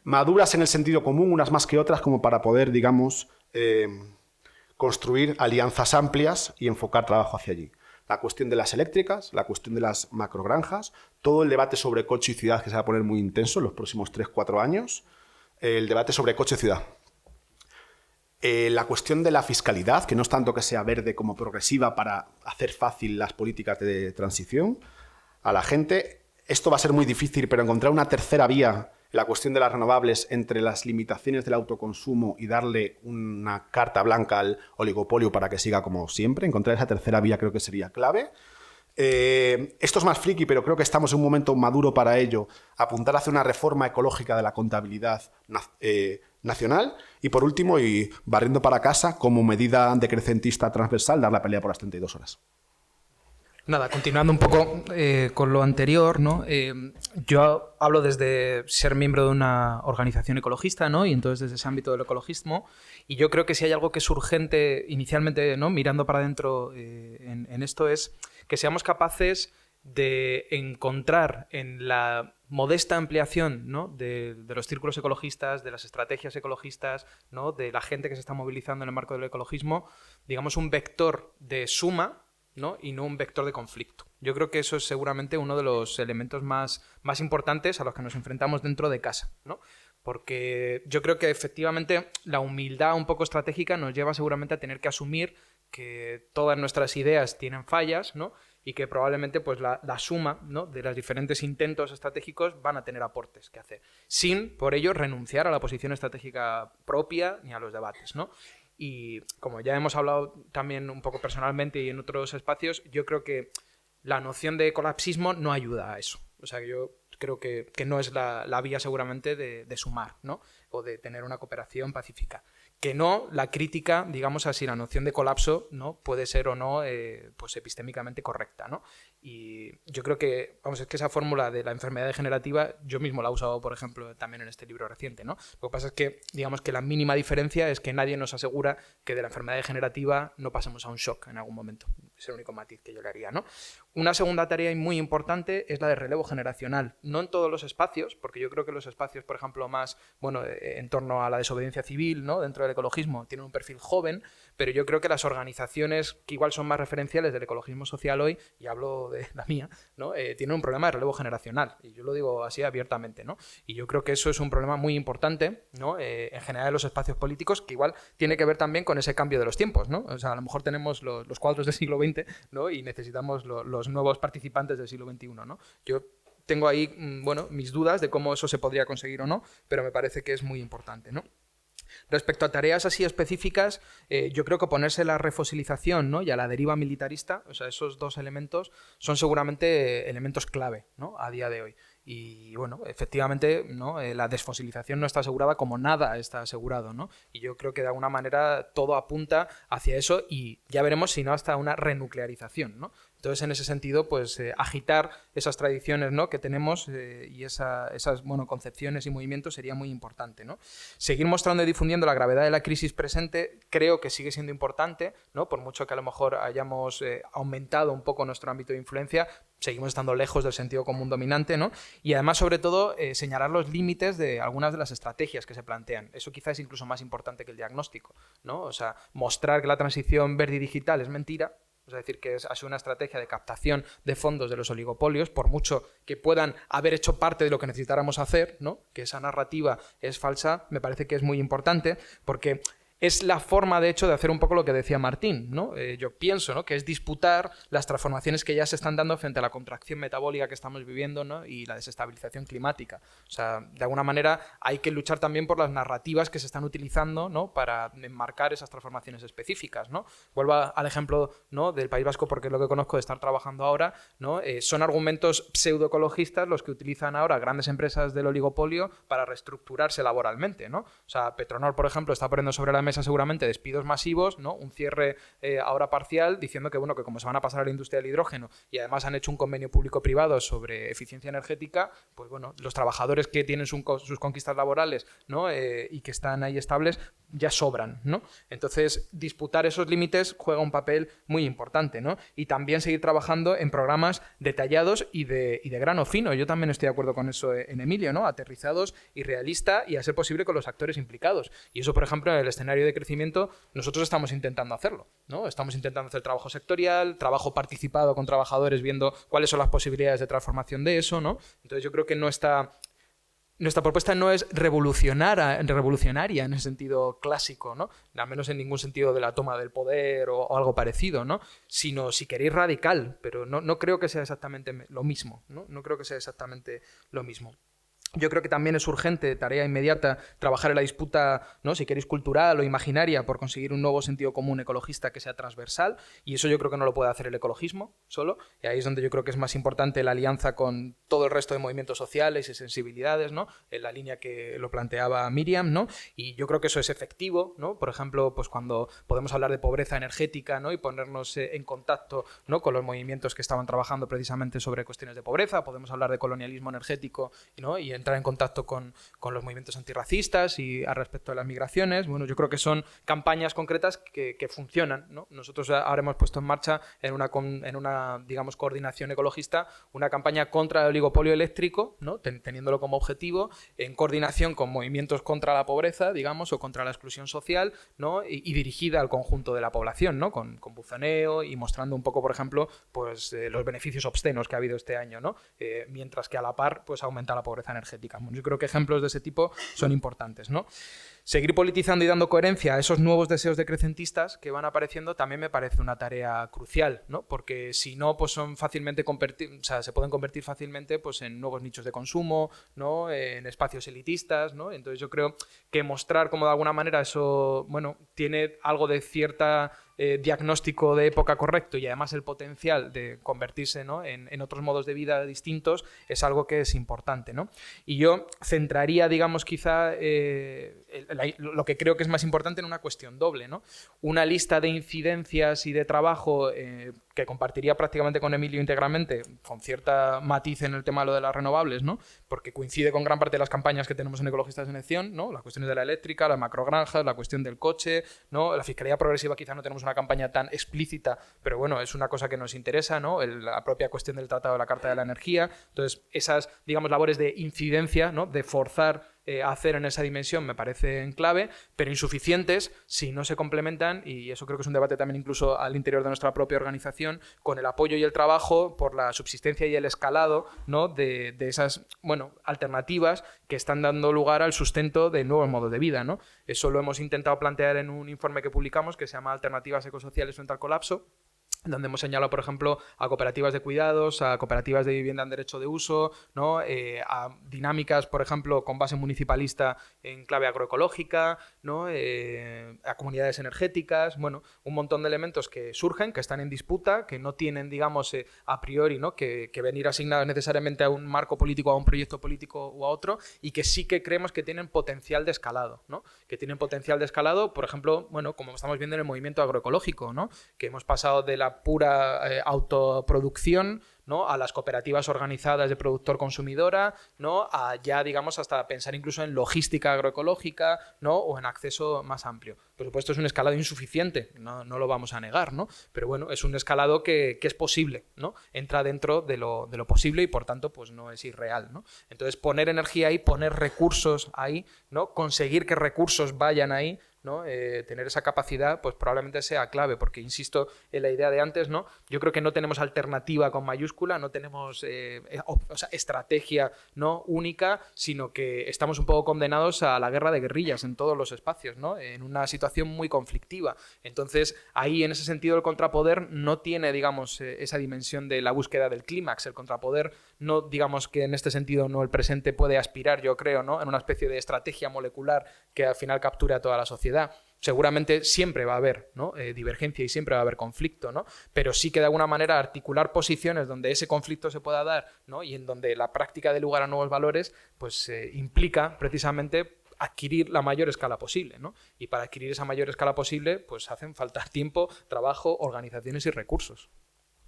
maduras en el sentido común, unas más que otras, como para poder, digamos, construir alianzas amplias y enfocar trabajo hacia allí. La cuestión de las eléctricas, la cuestión de las macrogranjas, todo el debate sobre coche y ciudad que se va a poner muy intenso en los próximos 3-4 años, el debate sobre coche y ciudad. La cuestión de la fiscalidad, que no es tanto que sea verde como progresiva para hacer fácil las políticas de transición a la gente. Esto va a ser muy difícil, pero encontrar una tercera vía, la cuestión de las renovables, entre las limitaciones del autoconsumo y darle una carta blanca al oligopolio para que siga como siempre, encontrar esa tercera vía creo que sería clave. Esto es más friki, pero creo que estamos en un momento maduro para ello, apuntar hacia una reforma ecológica de la contabilidad nacional. Y por último, y barriendo para casa, como medida decrecentista transversal, dar la pelea por las 32 horas. Nada, continuando un poco con lo anterior, ¿no? Yo hablo desde ser miembro de una organización ecologista, ¿no? Y entonces desde ese ámbito del ecologismo, y yo creo que si hay algo que es urgente inicialmente, ¿no? Mirando para adentro en esto, es que seamos capaces de encontrar en la modesta ampliación, ¿no? de los círculos ecologistas, de las estrategias ecologistas, ¿no? De la gente que se está movilizando en el marco del ecologismo, digamos un vector de suma, ¿no? Y no un vector de conflicto. Yo creo que eso es seguramente uno de los elementos más importantes a los que nos enfrentamos dentro de casa, ¿no? Porque yo creo que efectivamente la humildad un poco estratégica nos lleva seguramente a tener que asumir que todas nuestras ideas tienen fallas, ¿no? Y que probablemente pues, la suma, ¿no? de los diferentes intentos estratégicos van a tener aportes que hacer, sin por ello renunciar a la posición estratégica propia ni a los debates, ¿no? Y como ya hemos hablado también un poco personalmente y en otros espacios, yo creo que la noción de colapsismo no ayuda a eso. O sea, yo creo que no es la vía seguramente de sumar, ¿no? O de tener una cooperación pacífica. Que no la crítica, digamos así, la noción de colapso, ¿no? Puede ser o no pues epistémicamente correcta, ¿no? Y yo creo que, vamos, es que esa fórmula de la enfermedad degenerativa, yo mismo la he usado, por ejemplo, también en este libro reciente, ¿no? Lo que pasa es que, digamos que la mínima diferencia es que nadie nos asegura que de la enfermedad degenerativa no pasemos a un shock en algún momento. Es el único matiz que yo le haría, ¿no? Una segunda tarea muy importante es la de relevo generacional. No en todos los espacios, porque yo creo que los espacios, por ejemplo, más, bueno, en torno a la desobediencia civil, ¿no? Dentro del ecologismo tienen un perfil joven, pero yo creo que las organizaciones que igual son más referenciales del ecologismo social hoy, y hablo de la mía, ¿no? Tienen un problema de relevo generacional, y yo lo digo así abiertamente, ¿no? Y yo creo que eso es un problema muy importante, ¿no? En general en los espacios políticos, que igual tiene que ver también con ese cambio de los tiempos, ¿no? O sea, a lo mejor tenemos los cuadros del siglo XX, ¿no? Y necesitamos los nuevos participantes del siglo XXI, ¿no? Yo tengo ahí, bueno, mis dudas de cómo eso se podría conseguir o no, pero me parece que es muy importante, ¿no? Respecto a tareas así específicas, yo creo que oponerse a la refosilización, ¿no? y a la deriva militarista, o sea, esos dos elementos son seguramente elementos clave, ¿no? a día de hoy. Y bueno, efectivamente, ¿no? La desfosilización no está asegurada como nada está asegurado, ¿no? Y yo creo que de alguna manera todo apunta hacia eso y ya veremos si no hasta una renuclearización, ¿no? Entonces, en ese sentido, pues agitar esas tradiciones, ¿no? que tenemos y esas bueno, concepciones y movimientos sería muy importante, ¿no? Seguir mostrando y difundiendo la gravedad de la crisis presente creo que sigue siendo importante, ¿no? Por mucho que a lo mejor hayamos aumentado un poco nuestro ámbito de influencia, seguimos estando lejos del sentido común dominante, ¿no? Y además, sobre todo, señalar los límites de algunas de las estrategias que se plantean. Eso quizás es incluso más importante que el diagnóstico, ¿no? O sea, mostrar que la transición verde y digital es mentira, es decir, que ha sido una estrategia de captación de fondos de los oligopolios, por mucho que puedan haber hecho parte de lo que necesitáramos hacer, ¿no? Que esa narrativa es falsa, me parece que es muy importante, porque es la forma, de hecho, de hacer un poco lo que decía Martín, ¿no? Yo pienso, ¿no? que es disputar las transformaciones que ya se están dando frente a la contracción metabólica que estamos viviendo, ¿no? y la desestabilización climática. O sea, de alguna manera hay que luchar también por las narrativas que se están utilizando, ¿no? para enmarcar esas transformaciones específicas, ¿no? Vuelvo al ejemplo, ¿no? del País Vasco, porque es lo que conozco de estar trabajando ahora, ¿no? Son argumentos pseudoecologistas los que utilizan ahora grandes empresas del oligopolio para reestructurarse laboralmente, ¿no? O sea, Petronor, por ejemplo, está poniendo sobre la mesa seguramente despidos masivos, ¿no? Un cierre ahora parcial, diciendo que, bueno, que como se van a pasar a la industria del hidrógeno y además han hecho un convenio público-privado sobre eficiencia energética, pues bueno, los trabajadores que tienen sus conquistas laborales, ¿no? Y que están ahí estables ya sobran, ¿no? Entonces, disputar esos límites juega un papel muy importante, ¿no? Y también seguir trabajando en programas detallados y de grano fino. Yo también estoy de acuerdo con eso en Emilio, ¿no? Aterrizados y realistas y a ser posible con los actores implicados. Y eso, por ejemplo, en el escenario de crecimiento, nosotros estamos intentando hacerlo, ¿no? Estamos intentando hacer trabajo sectorial, trabajo participado con trabajadores, viendo cuáles son las posibilidades de transformación de eso, ¿no? Entonces yo creo que nuestra propuesta no es revolucionaria en el sentido clásico, ¿no? Al menos en ningún sentido de la toma del poder o algo parecido, ¿no? Sino, si queréis, radical, pero no creo que sea exactamente lo mismo, ¿no? No creo que sea exactamente lo mismo. Yo creo que también es urgente, tarea inmediata, trabajar en la disputa, ¿no? Si queréis, cultural o imaginaria, por conseguir un nuevo sentido común ecologista que sea transversal, y eso yo creo que no lo puede hacer el ecologismo solo, y ahí es donde yo creo que es más importante la alianza con todo el resto de movimientos sociales y sensibilidades, ¿no? En la línea que lo planteaba Miriam, ¿no? Y yo creo que eso es efectivo, ¿no? Por ejemplo, pues cuando podemos hablar de pobreza energética, ¿no? Y ponernos en contacto, ¿no? Con los movimientos que estaban trabajando precisamente sobre cuestiones de pobreza, podemos hablar de colonialismo energético, ¿no? Y entrar en contacto con los movimientos antirracistas y al respecto de las migraciones. Bueno, yo creo que son campañas concretas que funcionan, ¿no? Nosotros ahora hemos puesto en marcha en una digamos, coordinación ecologista, una campaña contra el oligopolio eléctrico, ¿no? Teniéndolo como objetivo, en coordinación con movimientos contra la pobreza, digamos, o contra la exclusión social, ¿no? Y dirigida al conjunto de la población, ¿no? Con buzoneo y mostrando un poco, por ejemplo, pues los beneficios obscenos que ha habido este año, ¿no? Mientras que a la par pues aumenta la pobreza energética. Bueno, yo creo que ejemplos de ese tipo son importantes, ¿no? Seguir politizando y dando coherencia a esos nuevos deseos decrecentistas que van apareciendo también me parece una tarea crucial, ¿no? Porque si no, pues son fácilmente se pueden convertir fácilmente pues en nuevos nichos de consumo, ¿no? En espacios elitistas, ¿no? Entonces yo creo que mostrar cómo de alguna manera eso, bueno, tiene algo de cierta diagnóstico de época correcto y además el potencial de convertirse, ¿no? en otros modos de vida distintos es algo que es importante, ¿no? Y yo centraría, digamos, quizá lo que creo que es más importante en una cuestión doble, ¿no? Una lista de incidencias y de trabajo que compartiría prácticamente con Emilio íntegramente, con cierta matiz en el tema de lo de las renovables, ¿no? Porque coincide con gran parte de las campañas que tenemos en Ecologistas en Acción, ¿no? Las cuestiones de la eléctrica, las macrogranjas, la cuestión del coche, ¿no? La fiscalía progresiva quizá no tenemos una campaña tan explícita, pero bueno, es una cosa que nos interesa, ¿no? La propia cuestión del Tratado de la Carta de la Energía. Entonces, esas, digamos, labores de incidencia, ¿no? De forzar a hacer en esa dimensión me parecen clave, pero insuficientes si no se complementan, y eso creo que es un debate también incluso al interior de nuestra propia organización, con el apoyo y el trabajo por la subsistencia y el escalado, ¿no? de esas, bueno, alternativas que están dando lugar al sustento de nuevos modos de vida, ¿no? Eso lo hemos intentado plantear en un informe que publicamos que se llama Alternativas ecosociales frente al colapso, donde hemos señalado, por ejemplo, a cooperativas de cuidados, a cooperativas de vivienda en derecho de uso, ¿no? A dinámicas, por ejemplo, con base municipalista en clave agroecológica, ¿no? A comunidades energéticas, bueno, un montón de elementos que surgen, que están en disputa, que no tienen, digamos, a priori, ¿no? que venir asignados necesariamente a un marco político, a un proyecto político o a otro, y que sí que creemos que tienen potencial de escalado, ¿no? Que tienen potencial de escalado, por ejemplo, bueno, como estamos viendo en el movimiento agroecológico, ¿no? Que hemos pasado de la pura autoproducción, ¿no? A las cooperativas organizadas de productor-consumidora, ¿no? A ya, digamos, hasta pensar incluso en logística agroecológica, ¿no? O en acceso más amplio. Por supuesto, es un escalado insuficiente, no lo vamos a negar, ¿no? Pero bueno, es un escalado que es posible, ¿no? Entra dentro de lo posible y, por tanto, pues no es irreal, ¿no? Entonces, poner energía ahí, poner recursos ahí, ¿no? Conseguir que recursos vayan ahí, ¿no? Tener esa capacidad, pues probablemente sea clave, porque insisto en la idea de antes, ¿no? Yo creo que no tenemos alternativa con mayúscula, no tenemos estrategia, ¿no? Única, sino que estamos un poco condenados a la guerra de guerrillas en todos los espacios, ¿no? En una situación muy conflictiva. Entonces, ahí en ese sentido el contrapoder no tiene, digamos, esa dimensión de la búsqueda del clímax. El contrapoder no, digamos que en este sentido no el presente puede aspirar, yo creo, ¿no? En una especie de estrategia molecular que al final capture a toda la sociedad. Seguramente siempre va a haber, ¿no? Divergencia y siempre va a haber conflicto, ¿no? Pero sí que de alguna manera articular posiciones donde ese conflicto se pueda dar, ¿no? Y en donde la práctica dé lugar a nuevos valores, pues implica precisamente adquirir la mayor escala posible, ¿no? Y para adquirir esa mayor escala posible, pues hacen falta tiempo, trabajo, organizaciones y recursos.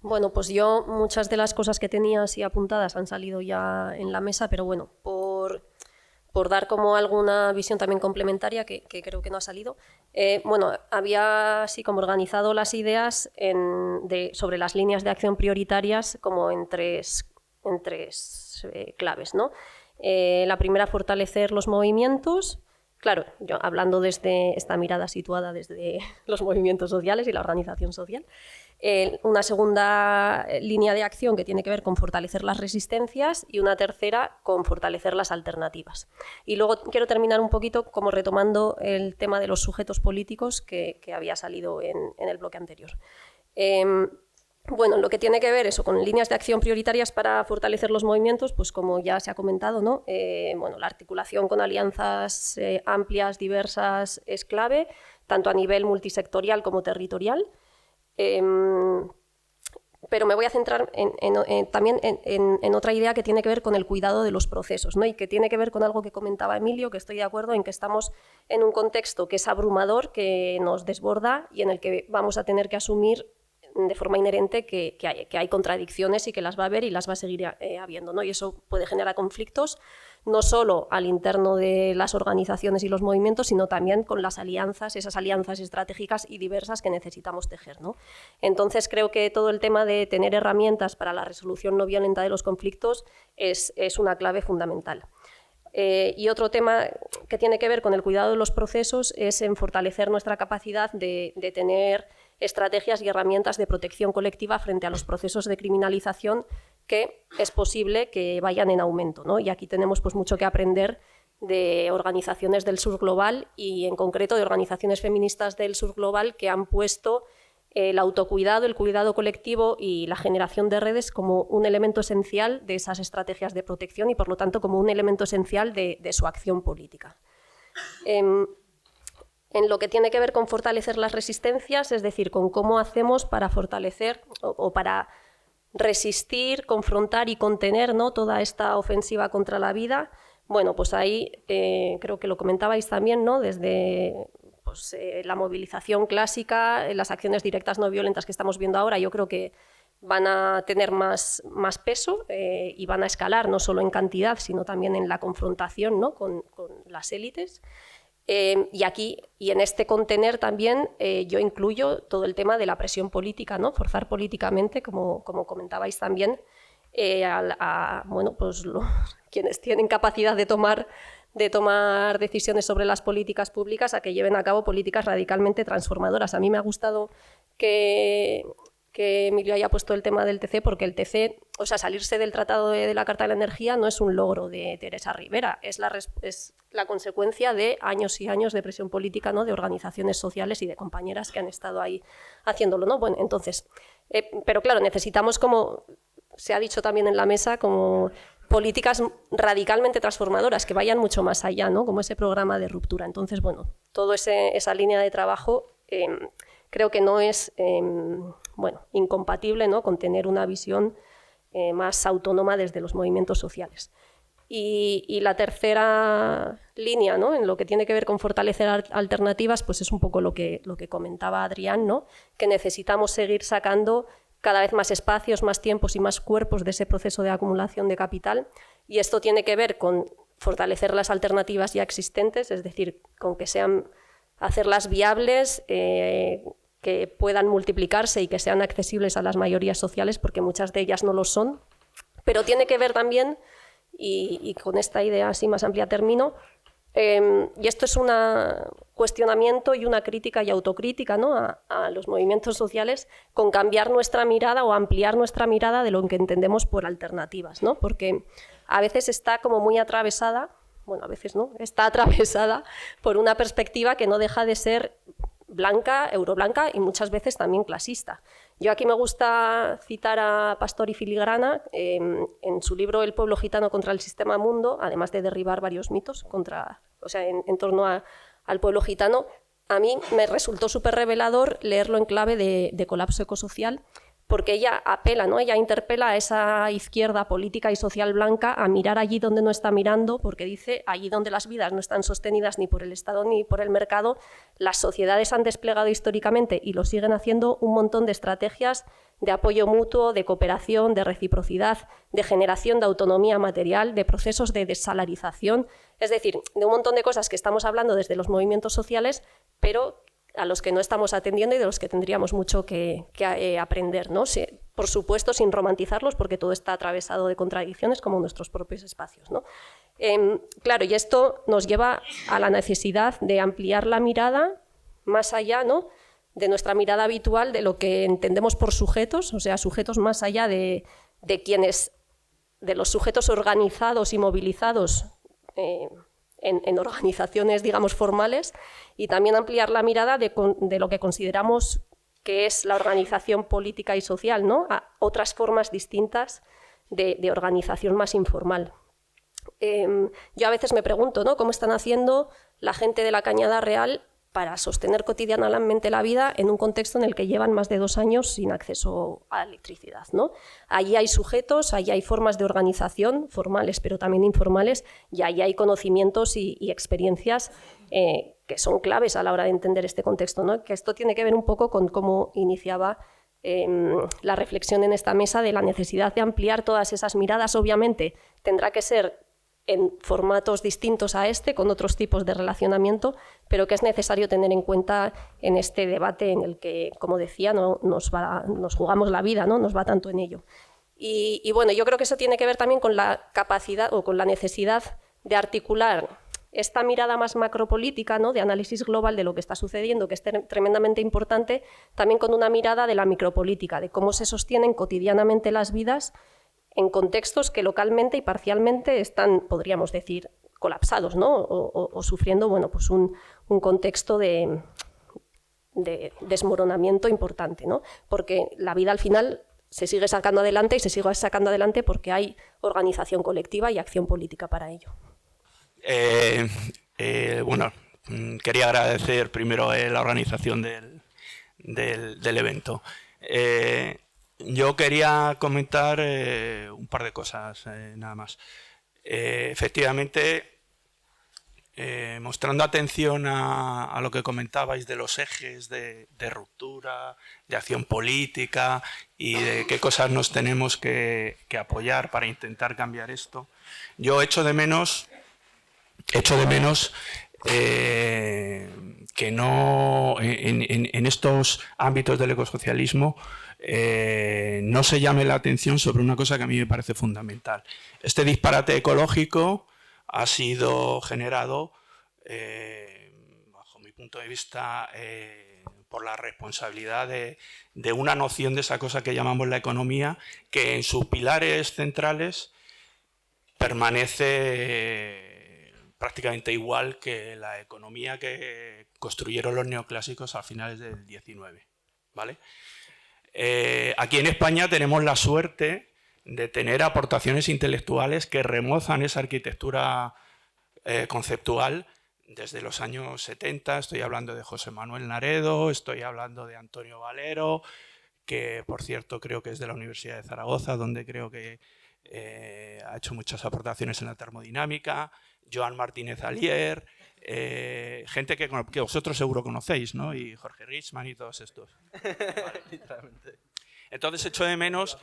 Bueno, pues yo muchas de las cosas que tenía así apuntadas han salido ya en la mesa, pero bueno, por dar como alguna visión también complementaria que creo que no ha salido, bueno, había así como organizado las ideas sobre las líneas de acción prioritarias como en tres claves, ¿no? La primera, fortalecer los movimientos. Claro, yo hablando desde esta mirada situada desde los movimientos sociales y la organización social. Una segunda línea de acción que tiene que ver con fortalecer las resistencias y una tercera con fortalecer las alternativas. Y luego quiero terminar un poquito como retomando el tema de los sujetos políticos que había salido en el bloque anterior. Bueno, lo que tiene que ver eso con líneas de acción prioritarias para fortalecer los movimientos, pues como ya se ha comentado, ¿no? Bueno, la articulación con alianzas amplias, diversas, es clave, tanto a nivel multisectorial como territorial. Pero me voy a centrar también en otra idea que tiene que ver con el cuidado de los procesos, ¿no? Y que tiene que ver con algo que comentaba Emilio, que estoy de acuerdo en que estamos en un contexto que es abrumador, que nos desborda y en el que vamos a tener que asumir de forma inherente que hay contradicciones y que las va a haber y las va a seguir habiendo, ¿no? Y eso puede generar conflictos no solo al interno de las organizaciones y los movimientos, sino también con las alianzas, esas alianzas estratégicas y diversas que necesitamos tejer, ¿no? Entonces creo que todo el tema de tener herramientas para la resolución no violenta de los conflictos es una clave fundamental. Y otro tema que tiene que ver con el cuidado de los procesos es en fortalecer nuestra capacidad de tener estrategias y herramientas de protección colectiva frente a los procesos de criminalización que es posible que vayan en aumento, ¿no? Y aquí tenemos pues mucho que aprender de organizaciones del sur global y en concreto de organizaciones feministas del sur global que han puesto el autocuidado, el cuidado colectivo y la generación de redes como un elemento esencial de esas estrategias de protección y por lo tanto como un elemento esencial de su acción política. En lo que tiene que ver con fortalecer las resistencias, es decir, con cómo hacemos para fortalecer o para resistir, confrontar y contener, ¿no?, toda esta ofensiva contra la vida, bueno, pues ahí creo que lo comentabais también, ¿no?, desde pues, la movilización clásica, las acciones directas no violentas que estamos viendo ahora, yo creo que van a tener más peso y van a escalar no solo en cantidad, sino también en la confrontación, ¿no?, con las élites. Y aquí, y en este contener también, yo incluyo todo el tema de la presión política, ¿no? Forzar políticamente, como comentabais también, bueno, pues quienes tienen capacidad de tomar decisiones sobre las políticas públicas a que lleven a cabo políticas radicalmente transformadoras. A mí me ha gustado que Emilio haya puesto el tema del TC, porque el TC, o sea, salirse del Tratado de la Carta de la Energía no es un logro de Teresa Rivera, es la consecuencia de años y años de presión política, ¿no?, de organizaciones sociales y de compañeras que han estado ahí haciéndolo, ¿no? Bueno, entonces, pero claro, necesitamos, como se ha dicho también en la mesa, como políticas radicalmente transformadoras que vayan mucho más allá, ¿no?, como ese programa de ruptura. Entonces, bueno, toda esa línea de trabajo creo que no es bueno, incompatible, ¿no?, con tener una visión más autónoma desde los movimientos sociales. Y la tercera línea, ¿no?, en lo que tiene que ver con fortalecer alternativas, pues es un poco lo que comentaba Adrián, ¿no?, que necesitamos seguir sacando cada vez más espacios, más tiempos y más cuerpos de ese proceso de acumulación de capital. Y esto tiene que ver con fortalecer las alternativas ya existentes, es decir, con que hacerlas viables, que puedan multiplicarse y que sean accesibles a las mayorías sociales, porque muchas de ellas no lo son. Pero tiene que ver también, y con esta idea así más amplia termino, y esto es un cuestionamiento y una crítica y autocrítica, ¿no?, a los movimientos sociales, con cambiar nuestra mirada o ampliar nuestra mirada de lo que entendemos por alternativas, ¿no?, porque a veces está como muy atravesada, bueno, a veces no, está atravesada por una perspectiva que no deja de ser blanca, euroblanca y muchas veces también clasista. Yo aquí me gusta citar a Pastor y Filigrana en su libro El pueblo gitano contra el sistema mundo, además de derribar varios mitos en torno al pueblo gitano. A mí me resultó súper revelador leerlo en clave de colapso ecosocial, porque ella apela, ¿no? Ella interpela a esa izquierda política y social blanca a mirar allí donde no está mirando, porque dice, allí donde las vidas no están sostenidas ni por el Estado ni por el mercado, las sociedades han desplegado históricamente, y lo siguen haciendo, un montón de estrategias de apoyo mutuo, de cooperación, de reciprocidad, de generación de autonomía material, de procesos de desalarización, es decir, de un montón de cosas que estamos hablando desde los movimientos sociales, pero a los que no estamos atendiendo y de los que tendríamos mucho que aprender, ¿no? Por supuesto, sin romantizarlos, porque todo está atravesado de contradicciones, como nuestros propios espacios, ¿no? Claro, y esto nos lleva a la necesidad de ampliar la mirada más allá, ¿no?, de nuestra mirada habitual, de lo que entendemos por sujetos, o sea, sujetos más allá de los sujetos organizados y movilizados en organizaciones, digamos, formales, y también ampliar la mirada de lo que consideramos que es la organización política y social, ¿no?, a otras formas distintas de organización más informal. Yo a veces me pregunto, ¿no?, cómo están haciendo la gente de la Cañada Real para sostener cotidianamente la vida en un contexto en el que llevan más de 2 años sin acceso a la electricidad, ¿no? Allí hay sujetos, allí hay formas de organización, formales pero también informales, y allí hay conocimientos y experiencias que son claves a la hora de entender este contexto, ¿no? Que esto tiene que ver un poco con cómo iniciaba la reflexión en esta mesa de la necesidad de ampliar todas esas miradas. Obviamente tendrá que ser en formatos distintos a este, con otros tipos de relacionamiento, pero que es necesario tener en cuenta en este debate en el que, como decía, nos jugamos la vida, ¿no?, nos va tanto en ello. Y bueno, yo creo que eso tiene que ver también con la capacidad o con la necesidad de articular esta mirada más macropolítica, ¿no?, de análisis global de lo que está sucediendo, que es tremendamente importante, también con una mirada de la micropolítica, de cómo se sostienen cotidianamente las vidas en contextos que localmente y parcialmente están, podríamos decir, colapsados, ¿no?, o sufriendo, bueno, pues un contexto de desmoronamiento importante, ¿no?, porque la vida al final se sigue sacando adelante, y se sigue sacando adelante porque hay organización colectiva y acción política para ello. Bueno, quería agradecer primero la organización del evento. Yo quería comentar un par de cosas, nada más. Efectivamente, mostrando atención a lo que comentabais de los ejes de ruptura, de acción política y de qué cosas nos tenemos que apoyar para intentar cambiar esto, yo echo de menos que no, en estos ámbitos del ecosocialismo, no se llame la atención sobre una cosa que a mí me parece fundamental. Este disparate ecológico ha sido generado, bajo mi punto de vista, por la responsabilidad de una noción de esa cosa que llamamos la economía, que en sus pilares centrales permanece prácticamente igual que la economía que construyeron los neoclásicos a finales del XIX, ¿vale? Aquí en España tenemos la suerte de tener aportaciones intelectuales que remozan esa arquitectura conceptual desde los años 70. Estoy hablando de José Manuel Naredo, estoy hablando de Antonio Valero, que por cierto creo que es de la Universidad de Zaragoza, donde creo que ha hecho muchas aportaciones en la termodinámica, Joan Martínez Alier, gente que vosotros seguro conocéis, ¿no? Y Jorge Richman y todos estos. Vale. Literalmente. Entonces echo de menos.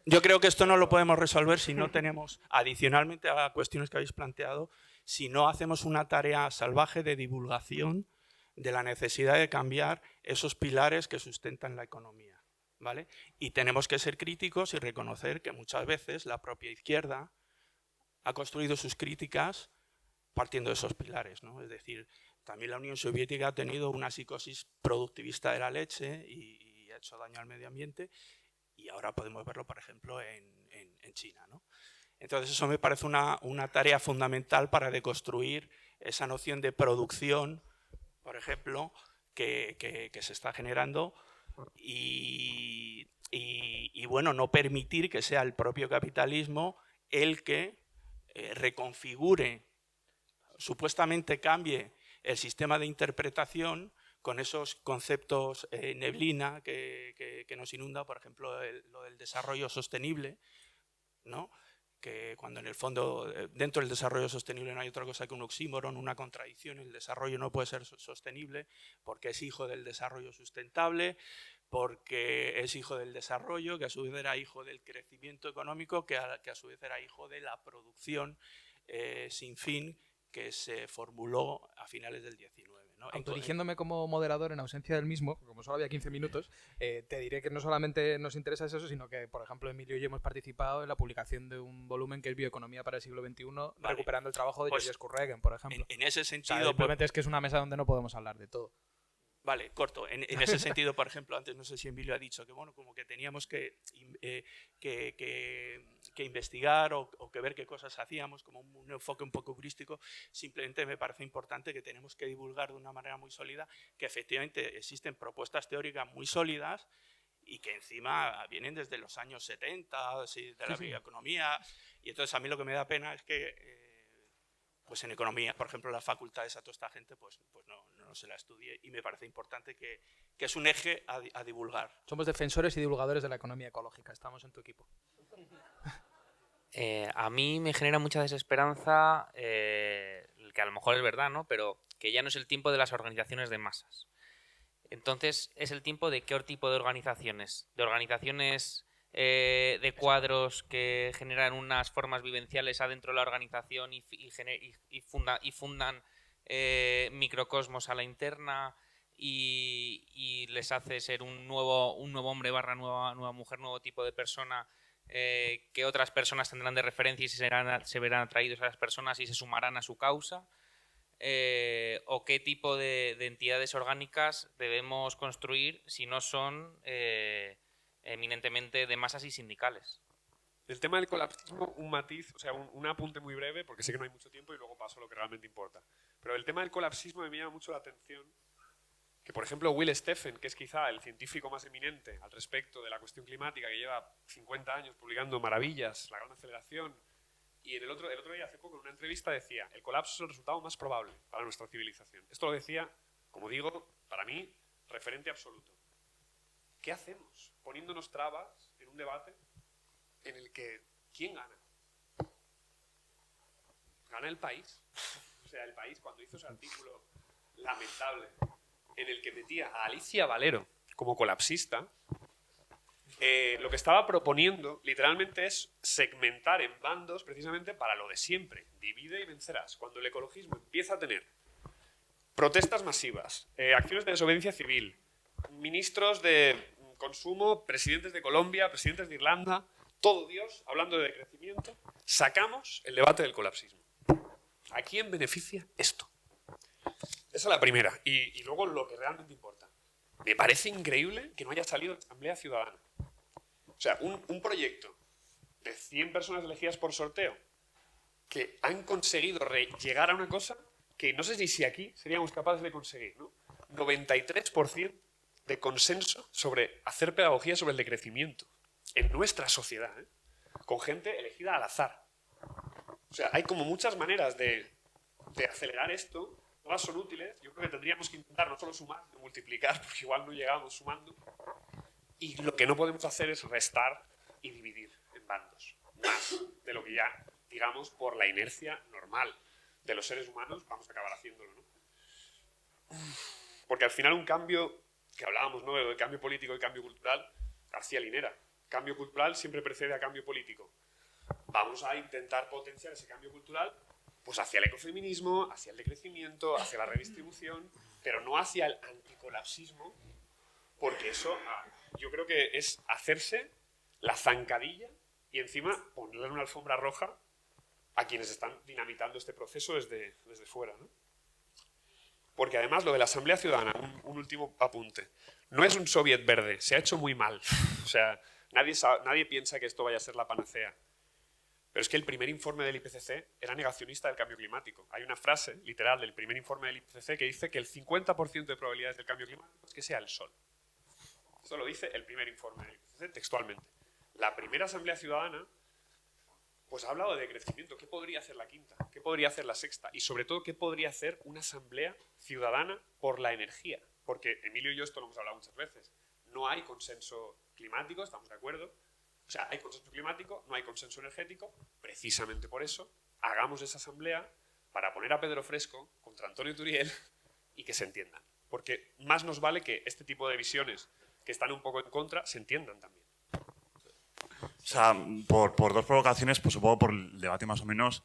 Yo creo que esto no lo podemos resolver si no tenemos, adicionalmente a cuestiones que habéis planteado, si no hacemos una tarea salvaje de divulgación de la necesidad de cambiar esos pilares que sustentan la economía, ¿vale? Y tenemos que ser críticos y reconocer que muchas veces la propia izquierda ha construido sus críticas partiendo de esos pilares, ¿no? Es decir, también la Unión Soviética ha tenido una psicosis productivista de la leche y ha hecho daño al medio ambiente, y ahora podemos verlo, por ejemplo, en China, ¿no? Entonces eso me parece una tarea fundamental para deconstruir esa noción de producción, por ejemplo, que se está generando y bueno, no permitir que sea el propio capitalismo el que reconfigure, supuestamente cambie el sistema de interpretación con esos conceptos neblina que nos inunda, por ejemplo, lo del desarrollo sostenible, ¿no? Que cuando en el fondo dentro del desarrollo sostenible no hay otra cosa que un oxímoron, una contradicción. El desarrollo no puede ser sostenible porque es hijo del desarrollo sustentable, porque es hijo del desarrollo, que a su vez era hijo del crecimiento económico, que a su vez era hijo de la producción sin fin que se formuló a finales del 19. ¿no? Autodirigiéndome como moderador en ausencia del mismo, como solo había 15 minutos, te diré que no solamente nos interesa eso, sino que, por ejemplo, Emilio y yo hemos participado en la publicación de un volumen que es Bioeconomía para el siglo XXI, recuperando el trabajo de Georges Courregen, por ejemplo. En ese sentido... O sea, simplemente es que es una mesa donde no podemos hablar de todo. Vale, corto. En ese sentido, por ejemplo, antes no sé si Emilio ha dicho que, bueno, como que teníamos que investigar o que ver qué cosas hacíamos, como un enfoque un poco heurístico. Simplemente me parece importante que tenemos que divulgar de una manera muy sólida que efectivamente existen propuestas teóricas muy sólidas y que encima vienen desde los años 70, de la bioeconomía. Y entonces a mí lo que me da pena es que... pues en economía, por ejemplo, las facultades a toda esta gente pues no se la estudie, y me parece importante que es un eje a divulgar. Somos defensores y divulgadores de la economía ecológica, estamos en tu equipo. A mí me genera mucha desesperanza, que a lo mejor es verdad, ¿no? Pero que ya no es el tiempo de las organizaciones de masas. Entonces, ¿es el tiempo de qué tipo de organizaciones? ¿De organizaciones de cuadros que generan unas formas vivenciales adentro de la organización y fundan microcosmos a la interna y les hace ser un nuevo hombre / nueva mujer, nuevo tipo de persona que otras personas tendrán de referencia y se verán atraídos a las personas y se sumarán a su causa? ¿O qué tipo de entidades orgánicas debemos construir si no son eminentemente de masas y sindicales? El tema del colapsismo, un matiz, o sea, un apunte muy breve, porque sé que no hay mucho tiempo y luego paso a lo que realmente importa. Pero el tema del colapsismo me llama mucho la atención que, por ejemplo, Will Steffen, que es quizá el científico más eminente al respecto de la cuestión climática, que lleva 50 años publicando maravillas, la gran aceleración, y el otro día, hace poco, en una entrevista decía: el colapso es el resultado más probable para nuestra civilización. Esto lo decía, como digo, para mí, referente absoluto. ¿Qué hacemos poniéndonos trabas en un debate en el que ¿quién gana? ¿Gana el país? O sea, el país, cuando hizo ese artículo lamentable en el que metía a Alicia Valero como colapsista, lo que estaba proponiendo literalmente es segmentar en bandos precisamente para lo de siempre. Divide y vencerás. Cuando el ecologismo empieza a tener protestas masivas, acciones de desobediencia civil, ministros de consumo, presidentes de Colombia, presidentes de Irlanda, todo Dios hablando de decrecimiento, sacamos el debate del colapsismo. ¿A quién beneficia esto? Esa es la primera. Y luego lo que realmente importa. Me parece increíble que no haya salido de Asamblea Ciudadana. O sea, un proyecto de 100 personas elegidas por sorteo que han conseguido llegar a una cosa que no sé si aquí seríamos capaces de conseguir, ¿no? 93% de consenso sobre hacer pedagogía sobre el decrecimiento en nuestra sociedad, ¿eh? Con gente elegida al azar. O sea, hay como muchas maneras de acelerar esto, todas son útiles. Yo creo que tendríamos que intentar no solo sumar, sino multiplicar, porque igual no llegamos sumando. Y lo que no podemos hacer es restar y dividir en bandos, más de lo que ya, digamos, por la inercia normal de los seres humanos, vamos a acabar haciéndolo, ¿no? Porque al final un cambio, que hablábamos, ¿no?, de cambio político y cambio cultural, García Linera, cambio cultural siempre precede a cambio político. Vamos a intentar potenciar ese cambio cultural pues hacia el ecofeminismo, hacia el decrecimiento, hacia la redistribución, pero no hacia el anticolapsismo, porque eso yo creo que es hacerse la zancadilla y encima ponerle una alfombra roja a quienes están dinamitando este proceso desde fuera, ¿no? Porque además lo de la Asamblea Ciudadana, un último apunte, no es un soviet verde, se ha hecho muy mal. O sea, nadie piensa que esto vaya a ser la panacea. Pero es que el primer informe del IPCC era negacionista del cambio climático. Hay una frase literal del primer informe del IPCC que dice que el 50% de probabilidades del cambio climático es que sea el sol. Esto lo dice el primer informe del IPCC textualmente. La primera Asamblea Ciudadana pues ha hablado de decrecimiento. ¿Qué podría hacer la quinta? ¿Qué podría hacer la sexta? Y sobre todo, ¿qué podría hacer una Asamblea Ciudadana por la energía? porque Emilio y yo esto lo hemos hablado muchas veces, no hay consenso climático, estamos de acuerdo. O sea, hay consenso climático, no hay consenso energético. Precisamente por eso, hagamos esa asamblea para poner a Pedro Fresco contra Antonio Turiel y que se entiendan. Porque más nos vale que este tipo de visiones que están un poco en contra se entiendan también. O sea, por dos provocaciones, pues supongo por el debate más o menos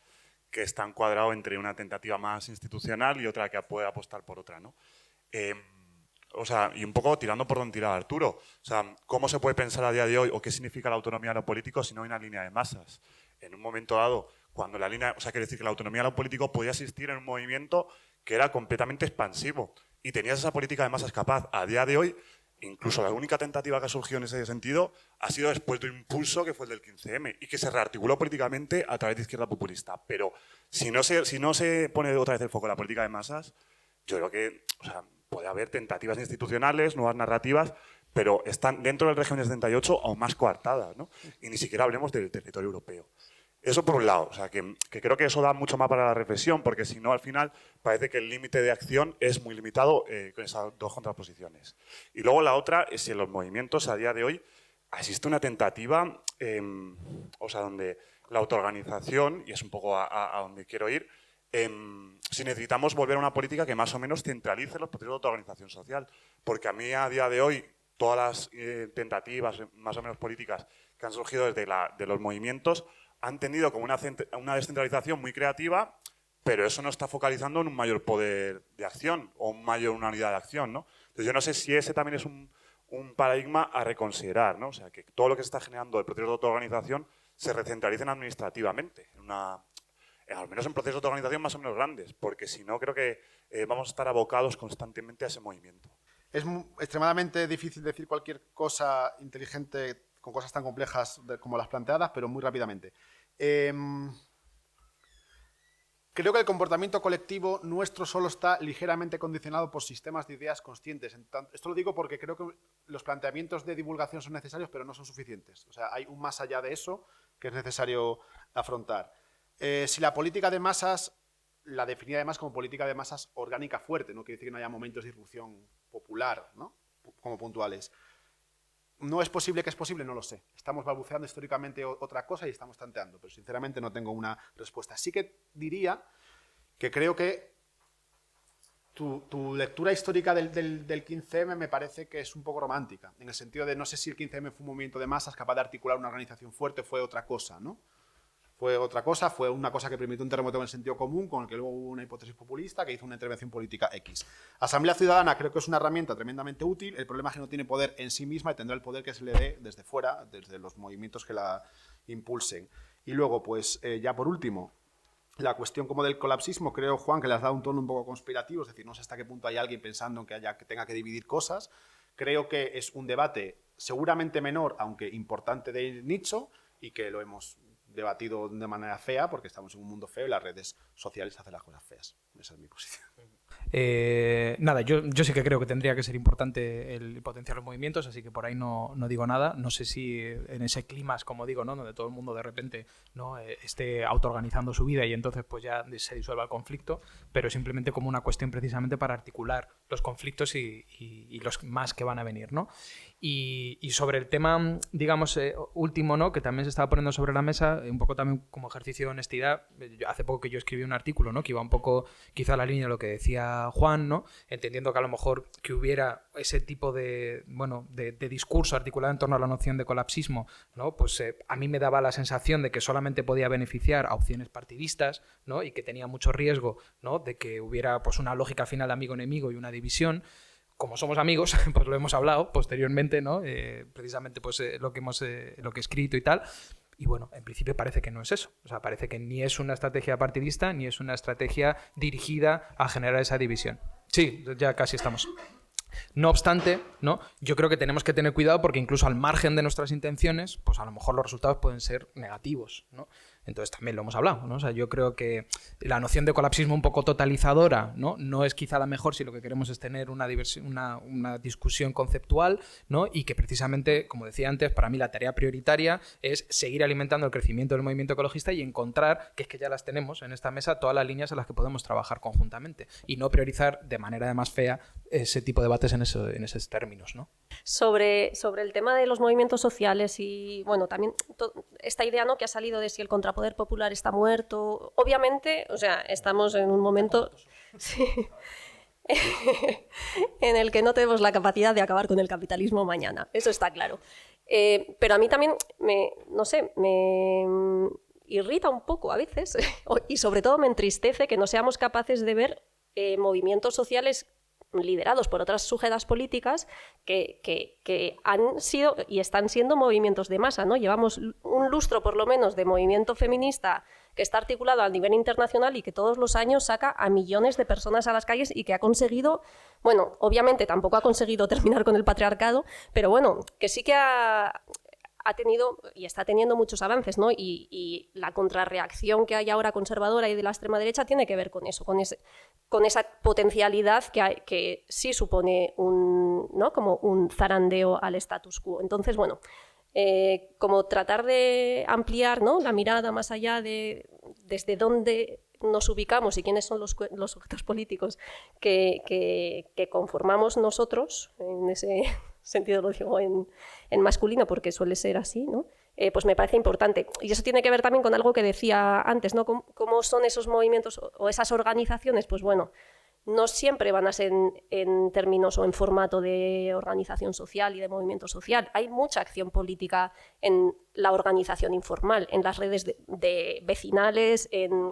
que está encuadrado entre una tentativa más institucional y otra que puede apostar por otra, ¿no? O sea, y un poco tirando por donde tiraba Arturo. O sea, ¿cómo se puede pensar a día de hoy o qué significa la autonomía de lo político si no hay una línea de masas? En un momento dado, cuando la línea... O sea, quiere decir que la autonomía de lo político podía existir en un movimiento que era completamente expansivo y tenías esa política de masas capaz. A día de hoy, incluso la única tentativa que ha surgido en ese sentido ha sido después de un impulso que fue el del 15M y que se rearticuló políticamente a través de izquierda populista. Pero si no se pone otra vez el foco en la política de masas, yo creo que... O sea, puede haber tentativas institucionales, nuevas narrativas, pero están dentro del régimen 78 aún más coartadas, ¿no? Y ni siquiera hablemos del territorio europeo. Eso por un lado, o sea, que creo que eso da mucho más para la reflexión, porque si no, al final, parece que el límite de acción es muy limitado con esas dos contraposiciones. Y luego la otra es si en los movimientos a día de hoy existe una tentativa, o sea, donde la autoorganización, y es un poco a donde quiero ir, si necesitamos volver a una política que más o menos centralice los procesos de autoorganización social. Porque a mí a día de hoy todas las tentativas más o menos políticas que han surgido desde de los movimientos han tendido como una descentralización muy creativa, pero eso no está focalizando en un mayor poder de acción o una unidad de acción, ¿no? Entonces yo no sé si ese también es un paradigma a reconsiderar, ¿no? O sea, que todo lo que se está generando de procesos de autoorganización se recentralicen administrativamente, al menos en procesos de organización más o menos grandes, porque si no creo que vamos a estar abocados constantemente a ese movimiento. Es extremadamente difícil decir cualquier cosa inteligente con cosas tan complejas como las planteadas, pero muy rápidamente. Creo que el comportamiento colectivo nuestro solo está ligeramente condicionado por sistemas de ideas conscientes. Esto lo digo porque creo que los planteamientos de divulgación son necesarios, pero no son suficientes. O sea, hay un más allá de eso que es necesario afrontar. Si la política de masas, la definía además como política de masas orgánica fuerte, no quiere decir que no haya momentos de irrupción popular, ¿no? Como puntuales. ¿No es posible que es posible? No lo sé. Estamos balbuceando históricamente otra cosa y estamos tanteando, pero sinceramente no tengo una respuesta. Sí que diría que creo que tu lectura histórica del 15M me parece que es un poco romántica, en el sentido de no sé si el 15M fue un movimiento de masas capaz de articular una organización fuerte, fue otra cosa, ¿no? Fue otra cosa, fue una cosa que permitió un terremoto en el sentido común, con el que luego hubo una hipótesis populista que hizo una intervención política X. Asamblea Ciudadana creo que es una herramienta tremendamente útil, el problema es que no tiene poder en sí misma y tendrá el poder que se le dé desde fuera, desde los movimientos que la impulsen. Y luego, pues ya por último, la cuestión como del colapsismo, creo, Juan, que le has dado un tono un poco conspirativo, es decir, no sé hasta qué punto hay alguien pensando en que tenga que dividir cosas. Creo que es un debate seguramente menor, aunque importante de nicho, y que lo hemos debatido de manera fea, porque estamos en un mundo feo y las redes sociales hacen las cosas feas. Esa es mi posición. Nada, yo sí que creo que tendría que ser importante el potenciar los movimientos, así que por ahí no digo nada. No sé si en ese clima, como digo, ¿no? Donde todo el mundo de repente no esté autoorganizando su vida y entonces pues ya se disuelva el conflicto, pero simplemente como una cuestión precisamente para articular los conflictos y los más que van a venir, ¿no? Y sobre el tema, digamos, último, ¿no? Que también se estaba poniendo sobre la mesa, un poco también como ejercicio de honestidad. Hace poco que yo escribí un artículo, ¿no? Que iba un poco quizá a la línea de lo que decía Juan, ¿no? Entendiendo que a lo mejor que hubiera ese tipo de, bueno, de discurso articulado en torno a la noción de colapsismo, ¿no? Pues a mí me daba la sensación de que solamente podía beneficiar a opciones partidistas, ¿no? Y que tenía mucho riesgo, ¿no? De que hubiera pues una lógica final amigo-enemigo y una división. Como somos amigos, pues lo hemos hablado posteriormente, ¿no? Precisamente pues lo que he escrito y tal. Y bueno, en principio parece que no es eso. O sea, parece que ni es una estrategia partidista ni es una estrategia dirigida a generar esa división. Sí, ya casi estamos. No obstante, ¿no? Yo creo que tenemos que tener cuidado porque incluso al margen de nuestras intenciones, pues a lo mejor los resultados pueden ser negativos, ¿no? Entonces también lo hemos hablado, ¿no? O sea, yo creo que la noción de colapsismo un poco totalizadora, no es quizá la mejor si lo que queremos es tener una discusión conceptual, ¿no? Y que precisamente, como decía antes, para mí la tarea prioritaria es seguir alimentando el crecimiento del movimiento ecologista y encontrar, que es que ya las tenemos en esta mesa, todas las líneas en las que podemos trabajar conjuntamente y no priorizar de manera además fea ese tipo de debates en esos términos, ¿no? Sobre el tema de los movimientos sociales y, bueno, también esta idea, ¿no?, que ha salido de si el contrapoder popular está muerto. Obviamente, o sea, estamos en un momento sí, en el que no tenemos la capacidad de acabar con el capitalismo mañana. Eso está claro. Pero a mí también, me irrita un poco a veces y sobre todo me entristece que no seamos capaces de ver movimientos sociales liderados por otras sujetas políticas que han sido y están siendo movimientos de masa, ¿no? Llevamos un lustro, por lo menos, de movimiento feminista que está articulado a nivel internacional y que todos los años saca a millones de personas a las calles y que ha conseguido, bueno, obviamente tampoco ha conseguido terminar con el patriarcado, pero bueno, que sí que ha tenido y está teniendo muchos avances, ¿no? Y la contrarreacción que hay ahora conservadora y de la extrema derecha tiene que ver con eso, con esa potencialidad que sí supone ¿no?, como un zarandeo al status quo. Entonces, bueno, como tratar de ampliar, ¿no?, la mirada más allá de desde dónde nos ubicamos y quiénes son los sujetos políticos que conformamos nosotros, en ese sentido lo digo en masculino porque suele ser así, ¿no? Pues me parece importante. Y eso tiene que ver también con algo que decía antes, ¿no? ¿Cómo son esos movimientos o esas organizaciones? Pues bueno, no siempre van a ser en términos o en formato de organización social y de movimiento social. Hay mucha acción política en la organización informal, en las redes de vecinales, en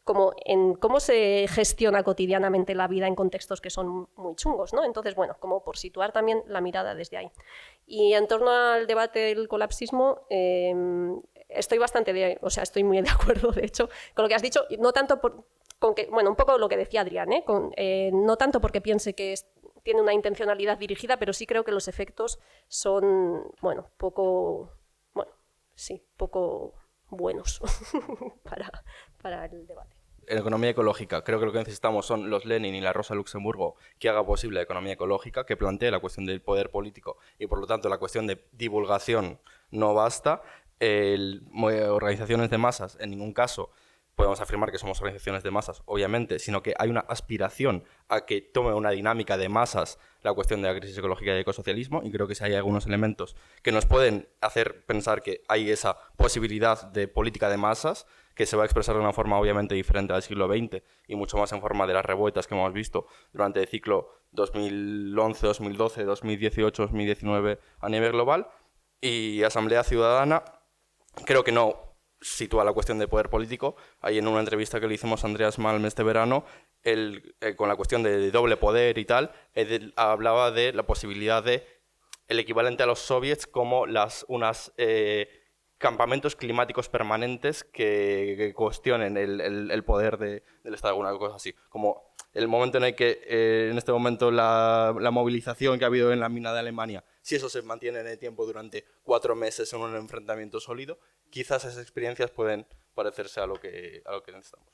cómo se gestiona cotidianamente la vida en contextos que son muy chungos, ¿no? Entonces, bueno, como por situar también la mirada desde ahí. Y en torno al debate del colapsismo, estoy muy de acuerdo, de hecho, con lo que has dicho, no tanto un poco lo que decía Adrián, no tanto porque piense que tiene una intencionalidad dirigida, pero sí creo que los efectos son, poco buenos para el debate. En economía ecológica, creo que lo que necesitamos son los Lenin y la Rosa Luxemburgo que haga posible la economía ecológica, que plantee la cuestión del poder político y, por lo tanto, la cuestión de divulgación no basta. Organizaciones de masas, en ningún caso podemos afirmar que somos organizaciones de masas, obviamente, sino que hay una aspiración a que tome una dinámica de masas la cuestión de la crisis ecológica y el ecosocialismo, y creo que sí hay algunos elementos que nos pueden hacer pensar que hay esa posibilidad de política de masas que se va a expresar de una forma obviamente diferente al siglo XX y mucho más en forma de las revueltas que hemos visto durante el ciclo 2011, 2012, 2018, 2019 a nivel global. Y Asamblea Ciudadana creo que no sitúa la cuestión de poder político. Ahí en una entrevista que le hicimos a Andreas Malm este verano, con la cuestión de doble poder y tal, él hablaba de la posibilidad de el equivalente a los soviets como unas campamentos climáticos permanentes que cuestionen el poder del Estado, alguna cosa así. Como el momento en el que, en este momento, la movilización que ha habido en la mina de Alemania, si eso se mantiene en el tiempo durante 4 meses en un enfrentamiento sólido, quizás esas experiencias pueden parecerse a lo que necesitamos.